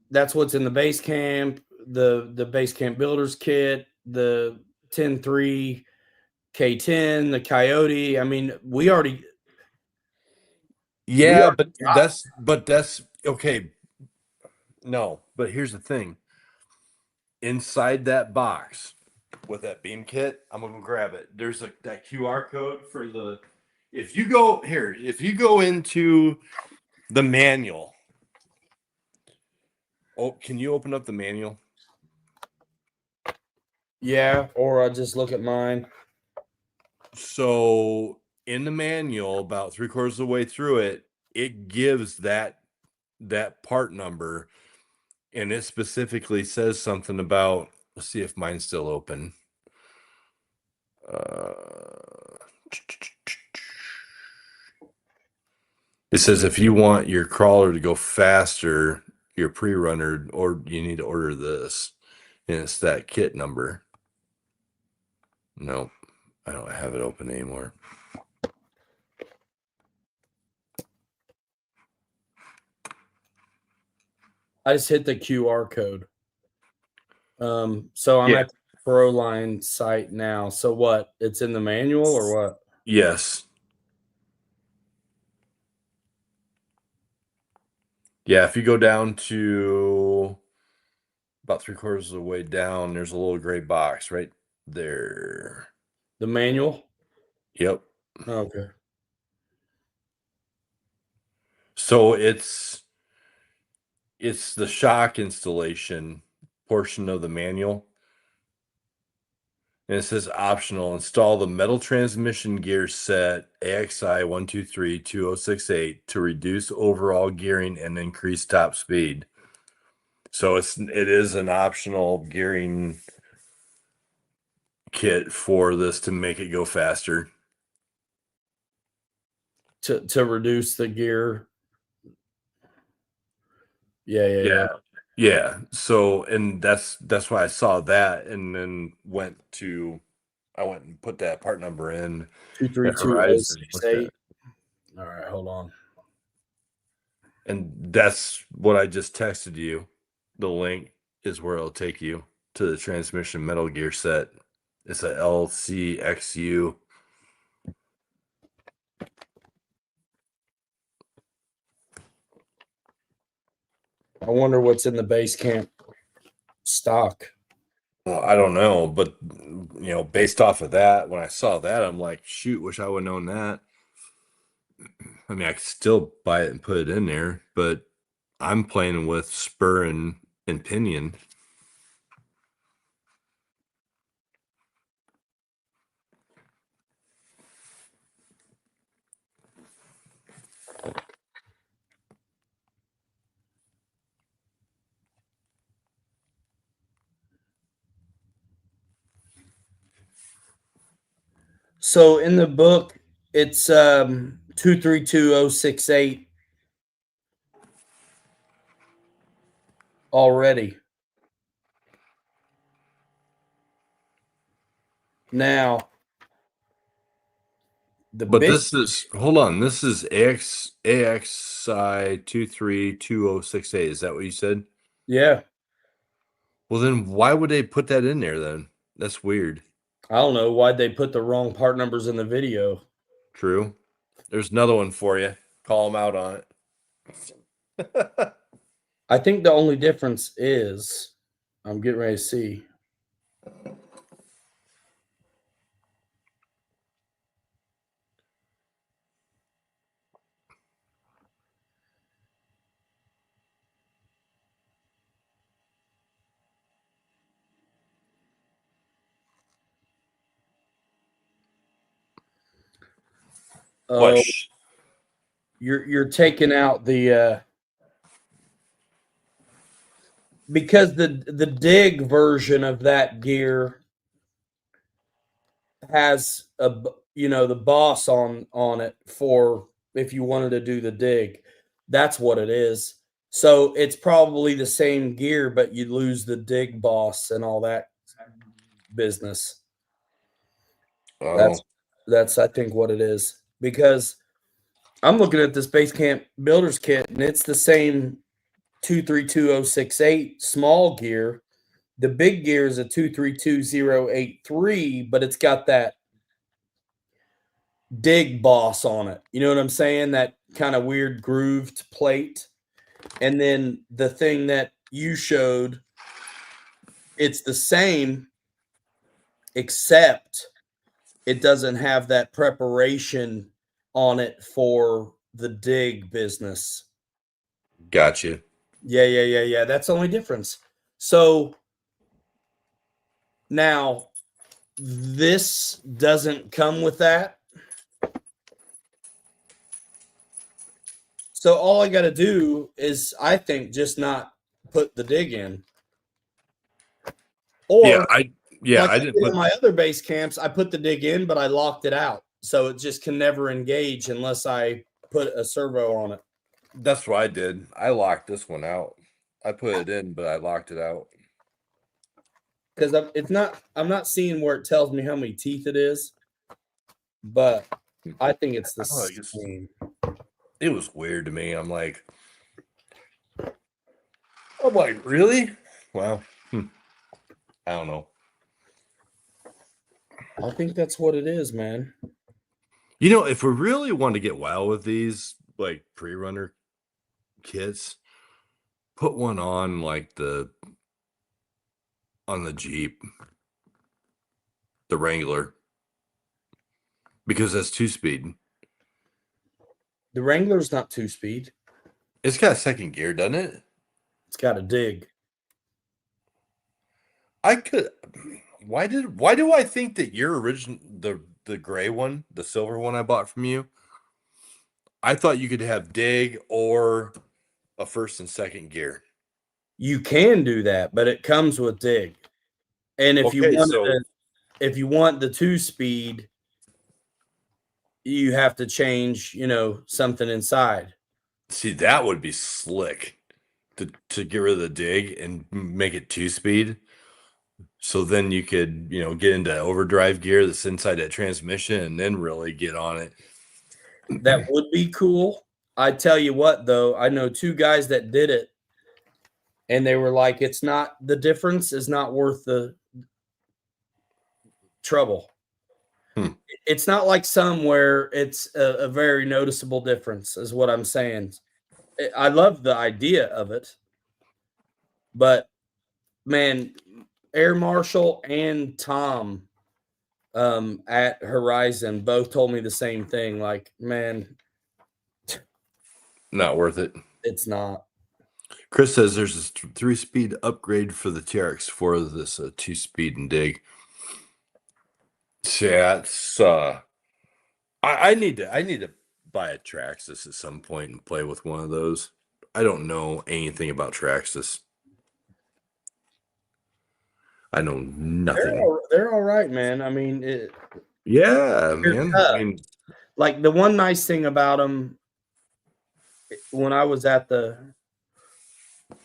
F: that's what's in the base camp, the base camp builders kit, the 10.3 K10, the Coyote. I mean, we already
D: Yeah,
F: already got
D: but that's okay. No, but here's the thing. Inside that box with that beam kit, I'm gonna go grab it. There's that QR code for the. If you go into the manual. Oh, can you open up the manual?
F: Yeah, or I just look at mine.
D: So in the manual, about 3/4 of the way through it, it gives that part number, and it specifically says something about. Let's see if mine's still open. It says if you want your crawler to go faster, your pre-runner, or you need to order this, and it's that kit number. Nope, I don't have it open anymore.
F: I just hit the QR code. So I'm at the Proline site now. So what? It's in the manual or what?
D: Yes. Yeah, if you go down to about 3/4 of the way down, there's a little gray box right there.
F: The manual?
D: Yep.
F: Okay.
D: So it's the shock installation portion of the manual. And it says optional, install the metal transmission gear set AXI 1232068 to reduce overall gearing and increase top speed. So it is an optional gearing kit for this to make it go faster.
F: To reduce the gear. Yeah.
D: So, and that's why I saw that, and then I went and put that part number in.
F: 232068. All right, hold on.
D: And that's what I just texted you. The link is where it'll take you to the transmission metal gear set. It's a LCXU.
F: I wonder what's in the base camp stock.
D: Well, I don't know, but based off of that, when I saw that, I'm like, shoot, wish I would have known that. I mean, I could still buy it and put it in there, but I'm playing with spur and pinion.
F: So in the book, it's 232068 already. Now,
D: But this is hold on. This is AXI 232068. Is that what you said?
F: Yeah.
D: Well, then why would they put that in there then? That's weird.
F: I don't know why they put the wrong part numbers in the video.
D: True. There's another one for you. Call them out on it.
F: I think the only difference is I'm getting ready to see. Oh, you're taking out the because the dig version of that gear has the boss on it for if you wanted to do the dig. That's what it is. So it's probably the same gear, but you lose the dig boss and all that business.
D: Oh.
F: That's I think what it is, because I'm looking at this base camp builder's kit and it's the same 232068 small gear. The big gear is a 232083, but it's got that dig boss on it. You know what I'm saying? That kind of weird grooved plate. And then the thing that you showed, it's the same, except it doesn't have that preparation on it for the dig business.
D: Gotcha.
F: Yeah. That's the only difference. So now this doesn't come with that. So all I got to do is, I think, just not put the dig in. Or
D: I
F: like I
D: didn't
F: did
D: put.
F: in my other base camps, I put the dig in, but I locked it out. So it just can never engage unless I put a servo on it.
D: That's what I did. I locked this one out. I put it in, but I locked it out.
F: Because I'm not seeing where it tells me how many teeth it is, but I think it's the
D: Oh, I guess
F: same.
D: it was weird to me. I'm like, really? Well, I don't know.
F: I think that's what it is, man.
D: You know, if we really want to get wild with these like pre-runner kits, put one on like on the Jeep, the Wrangler, because that's 2-speed.
F: The Wrangler's not 2-speed.
D: It's got a second gear, doesn't it?
F: It's got a dig.
D: Why do I think that your original the gray one, the silver one I bought from you, I thought you could have dig or a first and second gear.
F: You can do that, but it comes with dig. And if
D: Okay, so
F: if you want the 2-speed, you have to change, something inside.
D: see, that would be slick to get rid of the dig and make it 2-speed. So then you could, get into overdrive gear that's inside that transmission and then really get on it.
F: That would be cool. I tell you what, though, I know 2 guys that did it, and they were like, the difference is not worth the trouble. It's not like some where it's a very noticeable difference, is what I'm saying. I love the idea of it, but man, Air Marshal and Tom at Horizon both told me the same thing. Like, man,
D: Not worth it.
F: it's not.
D: Chris says there's a 3-speed upgrade for the TRX for this 2-speed and dig. Yeah, it's I need to buy a Traxxas at some point and play with one of those. I don't know anything about Traxxas. I know nothing.
F: They're all right, man. I mean,
D: Yeah, man.
F: tough.
D: I mean,
F: like the one nice thing about them when I was at the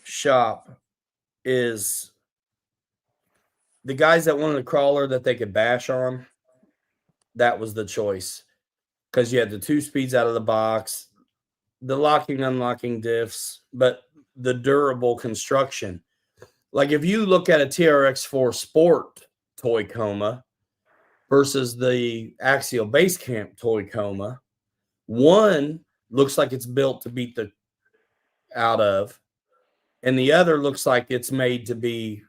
F: shop is the guys that wanted a crawler that they could bash on. That was the choice because you had the 2 speeds out of the box, the locking, unlocking diffs, but the durable construction. Like if you look at a TRX4 Sport toy coma versus the Axial Base Camp toy coma, one looks like it's built to beat the out of, and the other looks like it's made to be,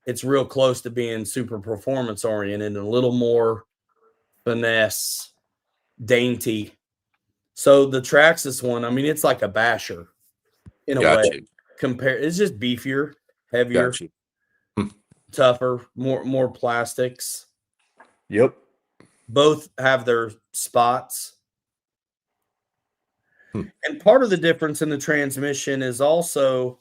F: it's real close to being super performance oriented and a little more finesse, dainty. So the Traxxas one, I mean, it's like a basher in a way. It's just beefier, heavier, tougher, more plastics.
D: Yep.
F: Both have their spots. And part of the difference in the transmission is also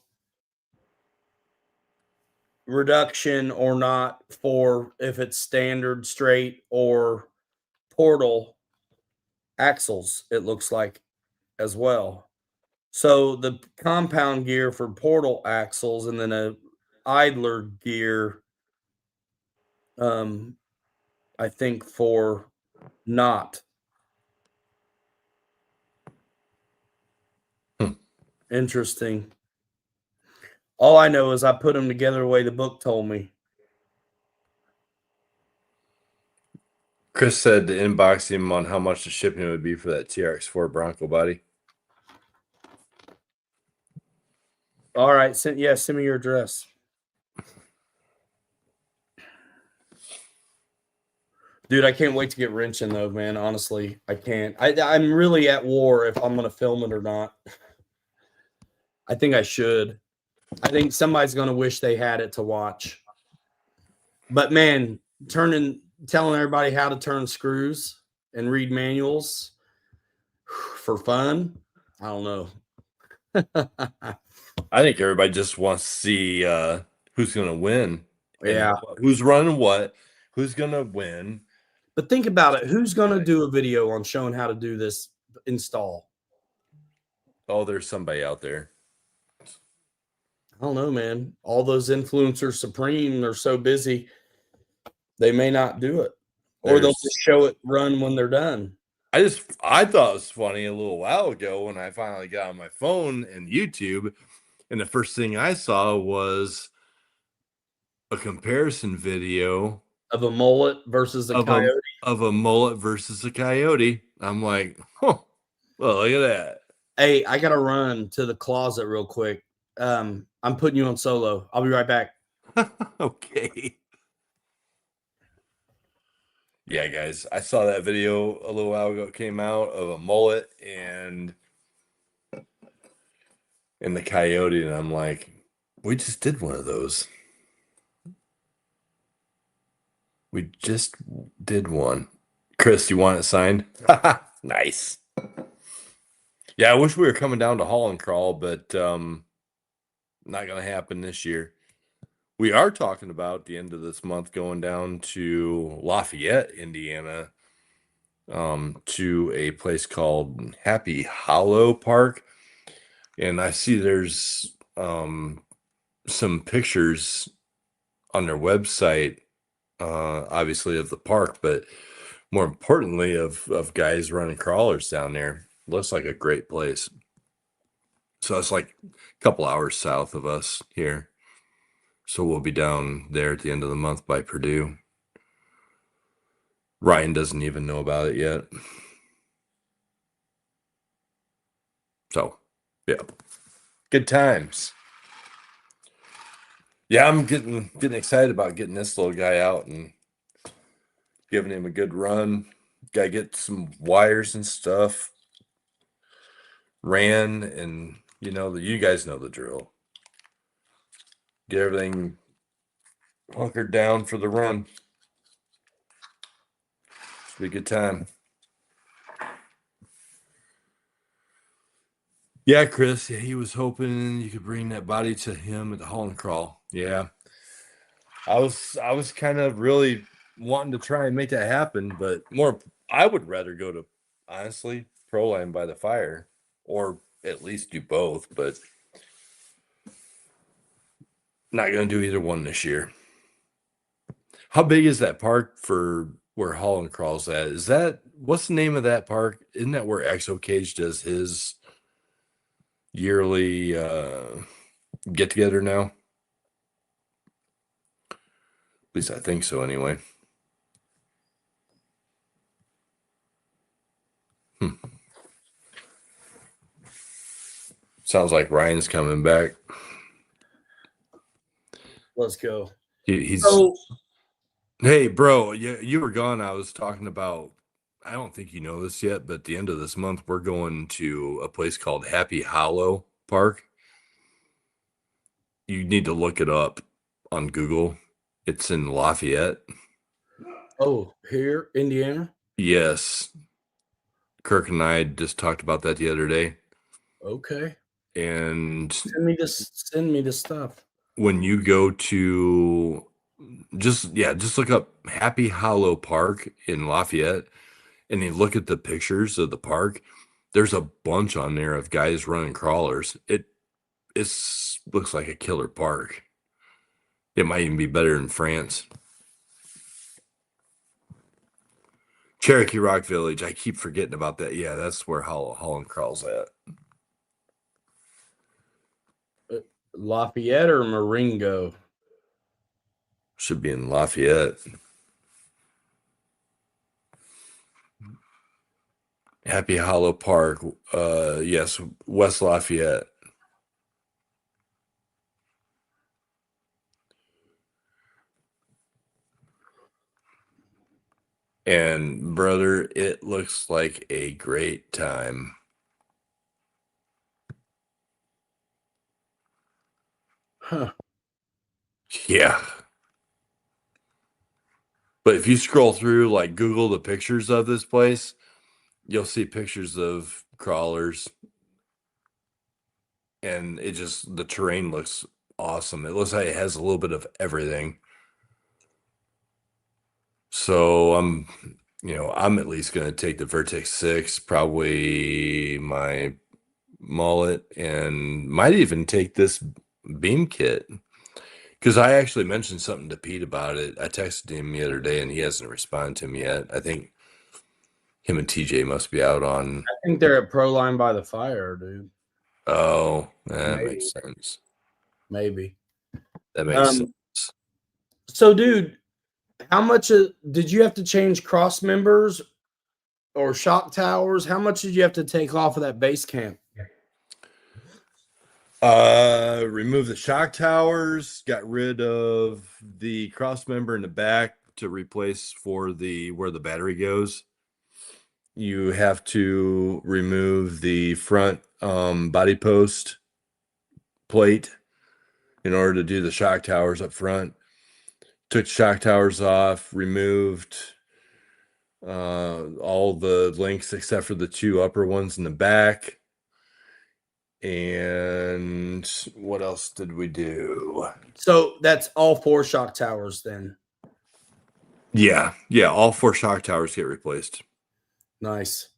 F: reduction or not for if it's standard straight or portal axles, it looks like as well. So the compound gear for portal axles and then a idler gear, I think for not. Interesting. All I know is I put them together the way the book told me.
D: Chris said to inbox him on how much the shipping would be for that TRX4 Bronco body.
F: All right. Send me your address. Dude, I can't wait to get wrenching though, man. Honestly, I can't. I'm really at war if I'm gonna film it or not. I think I should. I think somebody's gonna wish they had it to watch. But man, telling everybody how to turn screws and read manuals for fun. I don't know.
D: I think everybody just wants to see who's going to win.
F: Yeah.
D: Who's running what, who's going to win.
F: But think about it. Who's going to do a video on showing how to do this install?
D: Oh, there's somebody out there.
F: I don't know, man. All those influencers supreme are so busy, they may not do it. Or they'll just show it run when they're done.
D: I thought it was funny a little while ago when I finally got on my phone and YouTube, and the first thing I saw was a comparison video
F: of a mullet versus a coyote.
D: Of a mullet versus a coyote. I'm like, oh, well, look at that.
F: Hey, I gotta run to the closet real quick. I'm putting you on solo. I'll be right back.
D: Okay. Yeah, guys, I saw that video a little while ago. It came out of a mullet and the coyote, and I'm like, we just did one of those. We just did one. Chris, you want it signed? Nice. Yeah, I wish we were coming down to Haul and Crawl, but not going to happen this year. We are talking about the end of this month going down to Lafayette, Indiana, to a place called Happy Hollow Park. And I see there's some pictures on their website, obviously of the park, but more importantly of guys running crawlers down there. Looks like a great place. So it's like a couple hours south of us here. So we'll be down there at the end of the month by Purdue. Ryan doesn't even know about it yet. So, yeah. Good times. Yeah, I'm getting excited about getting this little guy out and giving him a good run. Gotta get some wires and stuff ran, and you guys know the drill. Get everything hunkered down for the run. Should be a good time. Yeah, Chris. Yeah, he was hoping you could bring that body to him at the Haul and Crawl. Yeah, I was kind of really wanting to try and make that happen, but I would rather go to, honestly, Proline by the fire, or at least do both, but not going to do either one this year. How big is that park for where Haul and Crawl's at? What's the name of that park? Isn't that where Exo Cage does his yearly get together now? At least I think so anyway. Sounds like Ryan's coming back.
F: Let's go.
D: Hey, bro, you were gone. I was talking about, I don't think you know this yet, but at the end of this month, we're going to a place called Happy Hollow Park. You need to look it up on Google. It's in Lafayette.
F: Oh, here, Indiana?
D: Yes. Kirk and I just talked about that the other day.
F: Okay.
D: And
F: send me this stuff.
D: When you go to just look up Happy Hollow Park in Lafayette and you look at the pictures of the park, there's a bunch on there of guys running crawlers. It looks like a killer park. It might even be better than France. Cherokee Rock Village. I keep forgetting about that. Yeah, that's where Haul and Crawl's at.
F: Lafayette or Marengo?
D: Should be in Lafayette. Happy Hollow Park. Yes, West Lafayette. And brother, it looks like a great time.
F: Huh.
D: Yeah. But if you scroll through, like Google the pictures of this place, you'll see pictures of crawlers. And the terrain looks awesome. It looks like it has a little bit of everything. So I'm at least going to take the Vertex 6, probably my mullet, and might even take this beam kit. Because I actually mentioned something to Pete about it. I texted him the other day and he hasn't responded to me yet. I think him and TJ must be out on.
F: I think they're at Proline by the fire, dude.
D: Oh, that
F: Maybe.
D: makes sense.
F: Maybe.
D: That makes sense.
F: So, dude, how much did you have to change cross members or shock towers? How much did you have to take off of that base camp?
D: Remove the shock towers, got rid of the cross member in the back to replace for where the battery goes. You have to remove the front body post plate in order to do the shock towers up front. Took shock towers off, removed all the links except for the two upper ones in the back. And what else did we do?
F: So that's all 4 shock towers then.
D: Yeah, all 4 shock towers get replaced.
F: Nice.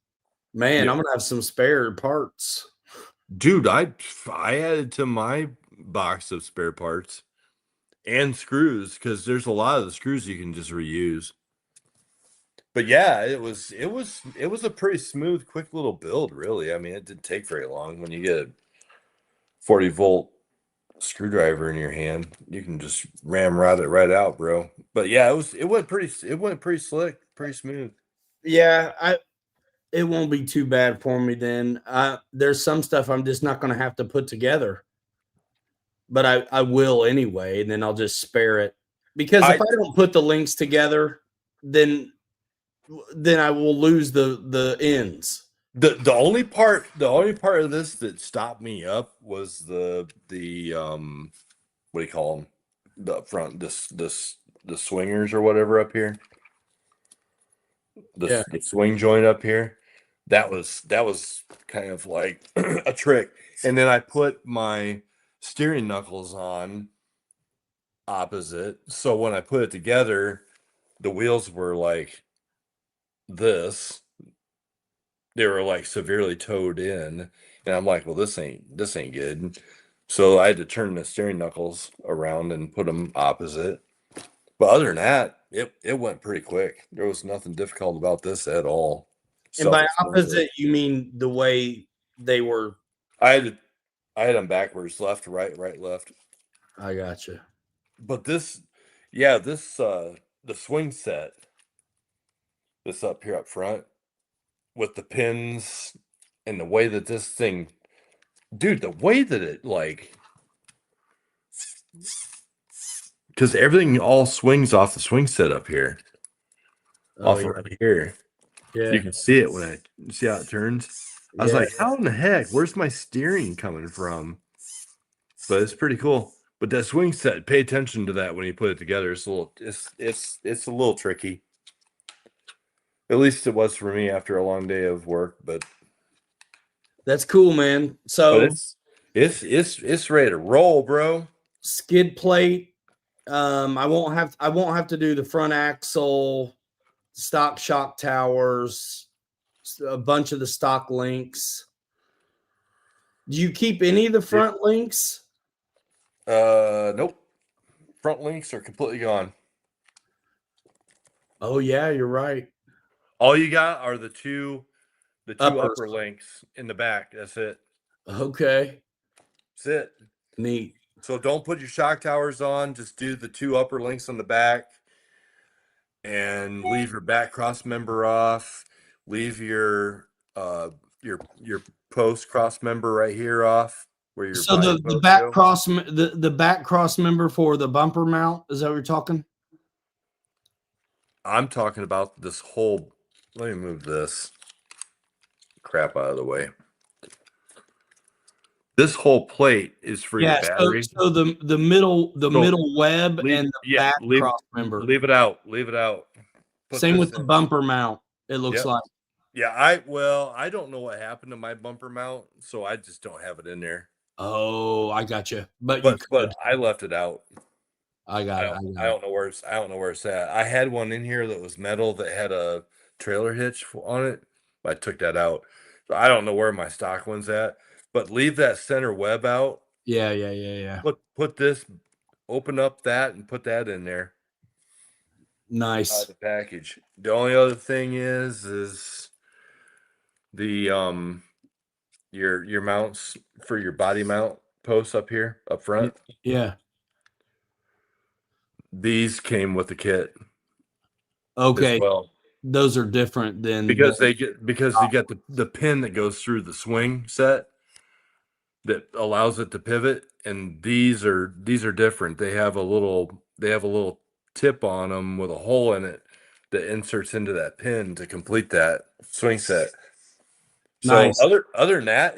F: Man,
D: Yeah.
F: I'm gonna have some spare parts.
D: Dude, I added to my box of spare parts and screws because there's a lot of the screws you can just reuse. But yeah, it was a pretty smooth, quick little build, really. I mean, it didn't take very long. When you get a 40-volt screwdriver in your hand, you can just ramrod it right out, bro. But yeah, it went pretty slick, pretty smooth.
F: Yeah, it won't be too bad for me then. There's some stuff I'm just not gonna have to put together. But I will anyway, and then I'll just spare it. Because if I don't put the links together, then I will lose the ends.
D: The only part of this that stopped me up was the what do you call them? The front the swingers or whatever up here. The swing joint up here. That was kind of like a trick. And then I put my steering knuckles on opposite. So when I put it together, the wheels were like this. They were like severely towed in. And I'm like, well, this ain't good. So I had to turn the steering knuckles around and put them opposite. But other than that, it went pretty quick. There was nothing difficult about this at all.
F: And by opposite, you mean the way they were?
D: I had them backwards, left, right, left.
F: I gotcha.
D: But the swing set, this up here up front, with the pins and the way that this thing, dude, the way that it like, because everything all swings off the swing set up here, right here.
F: Yeah,
D: you can see it when I see how it turns. I was like, how in the heck? Where's my steering coming from? But it's pretty cool. But that swing set, pay attention to that when you put it together. It's a little tricky. At least it was for me after a long day of work. But
F: that's cool, man. So
D: it's ready to roll, bro.
F: Skid plate. I won't have to do the front axle, stock shock towers, a bunch of the stock links. Do you keep any of the front links?
D: Nope. Front links are completely gone.
F: Oh yeah, you're right.
D: All you got are the two upper links in the back. That's it.
F: Okay.
D: That's it.
F: Neat.
D: So don't put your shock towers on. Just do the two upper links on the back and leave your back cross member off. Leave your post cross member right here off. Where your
F: so the back cross the back cross member for the bumper mount, is that what you're talking?
D: I'm talking about this whole. Let me move this crap out of the way. This whole plate is for your
F: Yeah. So,
D: battery.
F: so the middle web and the back cross member.
D: Leave it out. Leave it out. Put
F: Same
D: this
F: with the
D: in.
F: bumper mount. It looks
D: Yep.
F: like.
D: Yeah, I don't know what happened to my bumper mount, so I just don't have it in there.
F: Oh, I got you. But you
D: But
F: could.
D: I left it out.
F: I got it.
D: I don't know where it's at. I had one in here that was metal that had a trailer hitch on it, but I took that out. So I don't know where my stock one's at. But leave that center web out.
F: Yeah.
D: Put this, open up that and put that in there.
F: Nice.
D: The package. The only other thing is the your mounts for your body mount posts up here up front.
F: Yeah.
D: These came with the kit
F: Okay.
D: as well.
F: Those are different than
D: Because you get the pin that goes through the swing set that allows it to pivot, and these are different. They have a little tip on them with a hole in it that inserts into that pin to complete that swing set. So
F: Nice.
D: other than that,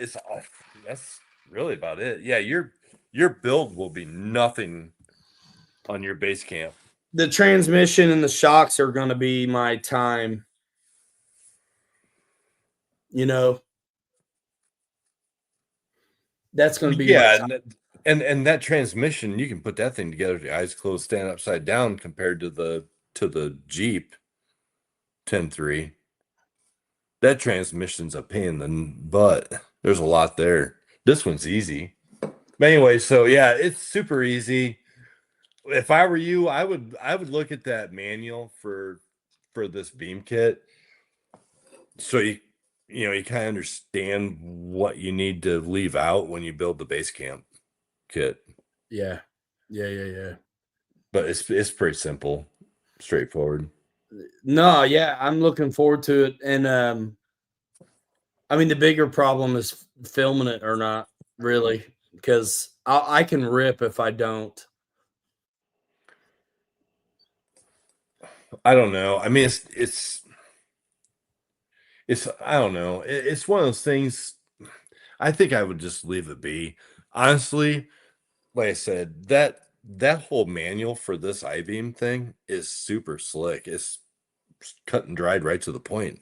D: that's really about it. Yeah, your build will be nothing on your base camp.
F: The transmission and the shocks are going to be my time. You know, that's going to be my time.
D: And that transmission, you can put that thing together with your eyes closed, stand upside down compared to the Jeep 10.3. That transmission's a pain in the butt. There's a lot there. This one's easy. But anyway, so yeah, it's super easy. If I were you, I would look at that manual for this beam kit. So you kind of understand what you need to leave out when you build the base camp kit.
F: Yeah.
D: But it's pretty simple, straightforward.
F: No, yeah, I'm looking forward to it. And I mean, the bigger problem is filming it or not, really, because I can rip if I don't.
D: I don't know. I mean, it's I don't know. It's one of those things. I think I would just leave it be. Honestly, like I said, that whole manual for this I-beam thing is super slick. It's cut and dried right to the point.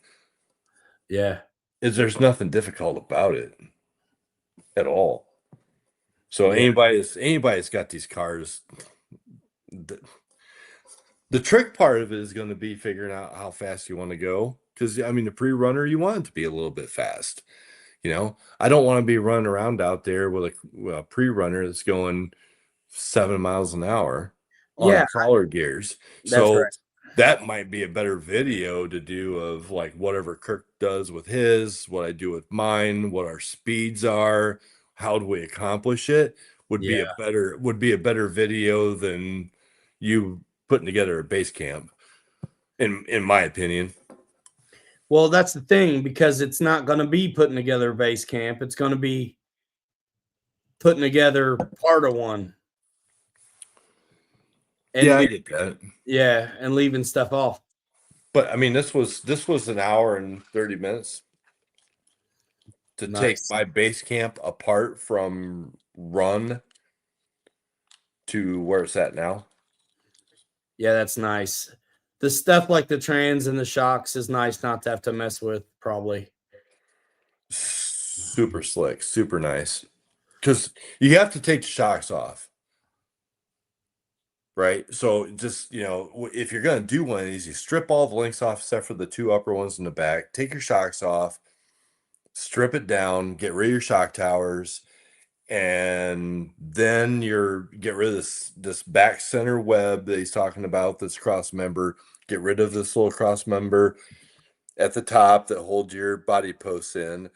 F: Yeah.
D: There's nothing difficult about it at all. So
F: Yeah.
D: anybody that's got these cars, the trick part of it is going to be figuring out how fast you want to go. Because I mean, the pre-runner, you want it to be a little bit fast. I don't want to be running around out there with a pre-runner that's going 7 miles an hour on crawler gears.
F: That's right.
D: That might be a better video to do of like whatever Kirk does with his, what I do with mine, what our speeds are, how do we accomplish it would be a better video than you putting together a base camp, in my opinion.
F: Well, that's the thing, because it's not going to be putting together a base camp. It's going to be putting together part of one. And
D: yeah, I get that.
F: Yeah, and leaving stuff off.
D: But I mean, this was an hour and 30 minutes to take my base camp apart from run to where it's at now.
F: Yeah, that's nice. The stuff like the trans and the shocks is nice not to have to mess with, probably.
D: Super slick, super nice. Because you have to take the shocks off. Right? So just, if you're going to do one of these, you strip all the links off except for the two upper ones in the back, take your shocks off, strip it down, get rid of your shock towers, and then get rid of this back center web that he's talking about, this cross member, get rid of this little cross member at the top that holds your body posts in,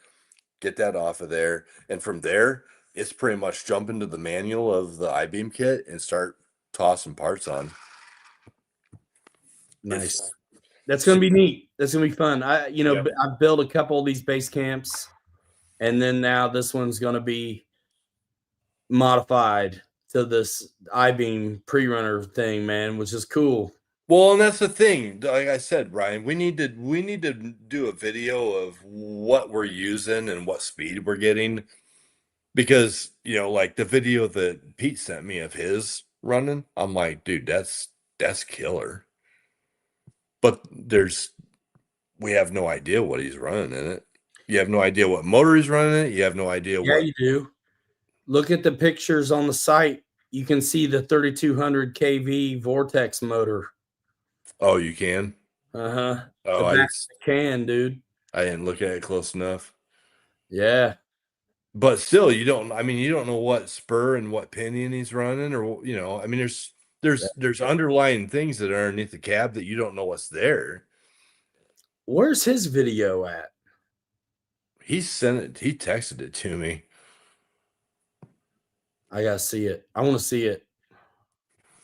D: get that off of there. And from there, it's pretty much jump into the manual of the I-beam kit and start tossing parts on.
F: Nice. That's going to be neat. That's going to be fun. I've built a couple of these base camps, and then now this one's going to be modified to this I-beam pre-runner thing, man, which is cool.
D: Well, and that's the thing. Like I said, Ryan, we need to do a video of what we're using and what speed we're getting. Because, like the video that Pete sent me of his running, I'm like, dude, that's killer. But we have no idea what he's running in it. You have no idea what motor he's running in it. You have no idea
F: Yeah,
D: what.
F: you do. Look at the pictures on the site. You can see the 3200 kV Vortex motor.
D: Oh, you can?
F: Uh-huh.
D: Oh,
F: The back of the can, dude.
D: I didn't look at it close enough.
F: Yeah.
D: But still, you don't know what spur and what pinion he's running, or there's underlying things that are underneath the cab that you don't know what's there.
F: Where's his video at?
D: He texted it to me.
F: I gotta see it. I want to see it.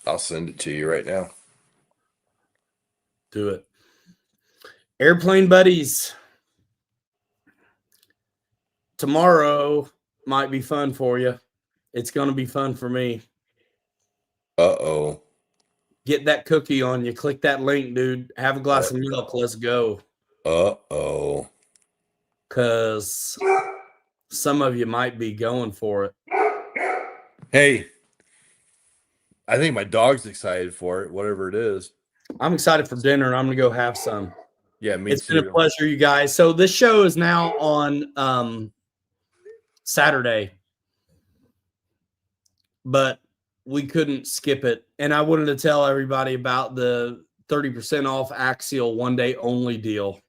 D: I'll send it to you right now.
F: Do it. Airplane buddies. Tomorrow might be fun for you. It's going to be fun for me.
D: Uh-oh.
F: Get that cookie on you. Click that link, dude. Have a glass of milk. Let's go.
D: Uh-oh.
F: Because some of you might be going for it.
D: Hey, I think my dog's excited for it, whatever it is.
F: I'm excited for dinner, and I'm going to go have some.
D: Yeah, me
F: It's
D: too.
F: been a pleasure, you guys. So this show is now on Saturday, but we couldn't skip it. And I wanted to tell everybody about the 30% off Axial one-day only deal.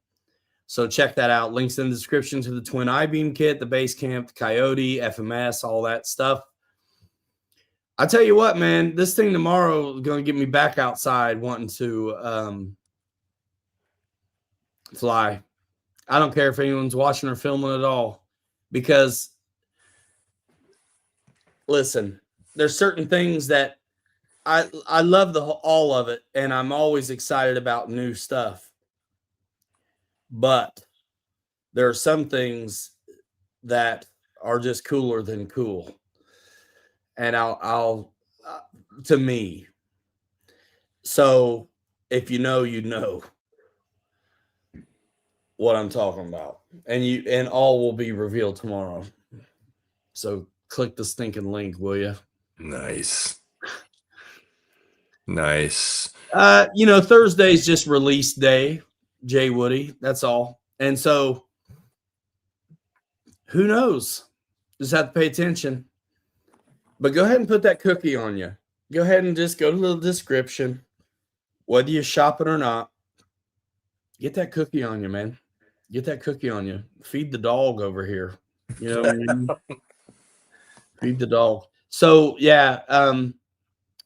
F: So check that out. Links in the description to the twin I-beam kit, the base camp, the Coyote, FMS, all that stuff. I tell you what, man, this thing tomorrow is going to get me back outside wanting to fly. I don't care if anyone's watching or filming at all, because listen, there's certain things that I love all of it, and I'm always excited about new stuff. But there are some things that are just cooler than cool. And I'll to me. So if you know what I'm talking about, and all will be revealed tomorrow. So click the stinking link, will you?
D: Nice. Nice.
F: Thursday's just release day, Jay Woody. That's all. And so who knows? Just have to pay attention. But go ahead and put that cookie on you. Go ahead and just go to the description. Whether you shop it or not, get that cookie on you, man. Get that cookie on you. Feed the dog over here. You know what I mean? Feed the dog. So, yeah,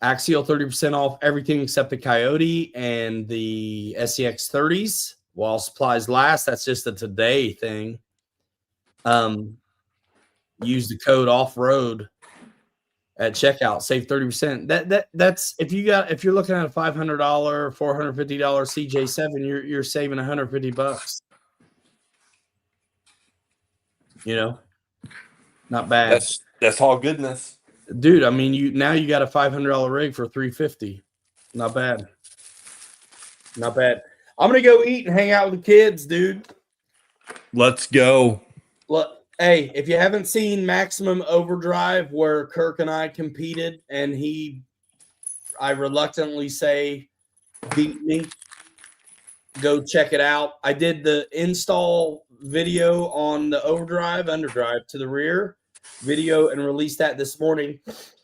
F: Axial 30% off everything except the Coyote and the SEX 30s while supplies last. That's just a today thing. Use the code off-road at checkout, save 30%. That's if you're looking at a $500, $450 CJ7, you're saving $150. Not bad.
D: That's all goodness.
F: Dude, I mean, you got a $500 rig for $350. Not bad. Not bad. I'm gonna go eat and hang out with the kids, dude.
D: Let's go.
F: Look, hey, if you haven't seen Maximum Overdrive, where Kirk and I competed, and I reluctantly say, beat me, go check it out. I did the install video on the overdrive, underdrive to the rear video, and released that this morning.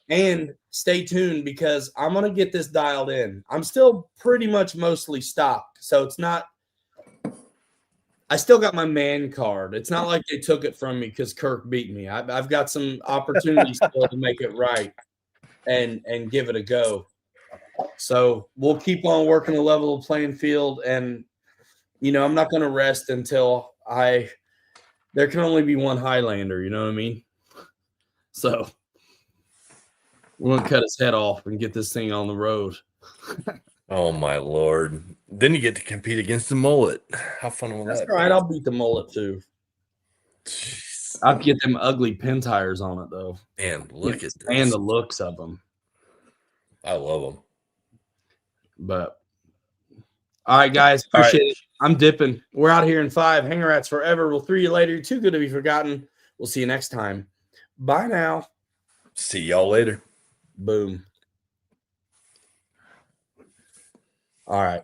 F: And stay tuned, because I'm going to get this dialed in. I'm still pretty much mostly stock, so it's not. I still got my man card. It's not like they took it from me because Kirk beat me. I've got some opportunities still to make it right and give it a go. So we'll keep on working the level of playing field, and I'm not going to rest until there can only be one Highlander. You know what I mean? So we're going to cut his head off and get this thing on the road.
D: Oh my Lord. Then you get to compete against the mullet. How fun will that be?
F: That's all right. I'll beat the mullet too.
D: Jeez.
F: I'll get them ugly pin tires on it though.
D: Man, look at this.
F: And the looks of them.
D: I love them.
F: But All right, guys.
D: All right.
F: Appreciate it. I'm dipping. We're out here in 5. Hanger rats forever. We'll throw you later. You're too good to be forgotten. We'll see you next time. Bye now.
D: See y'all later.
F: Boom. All right.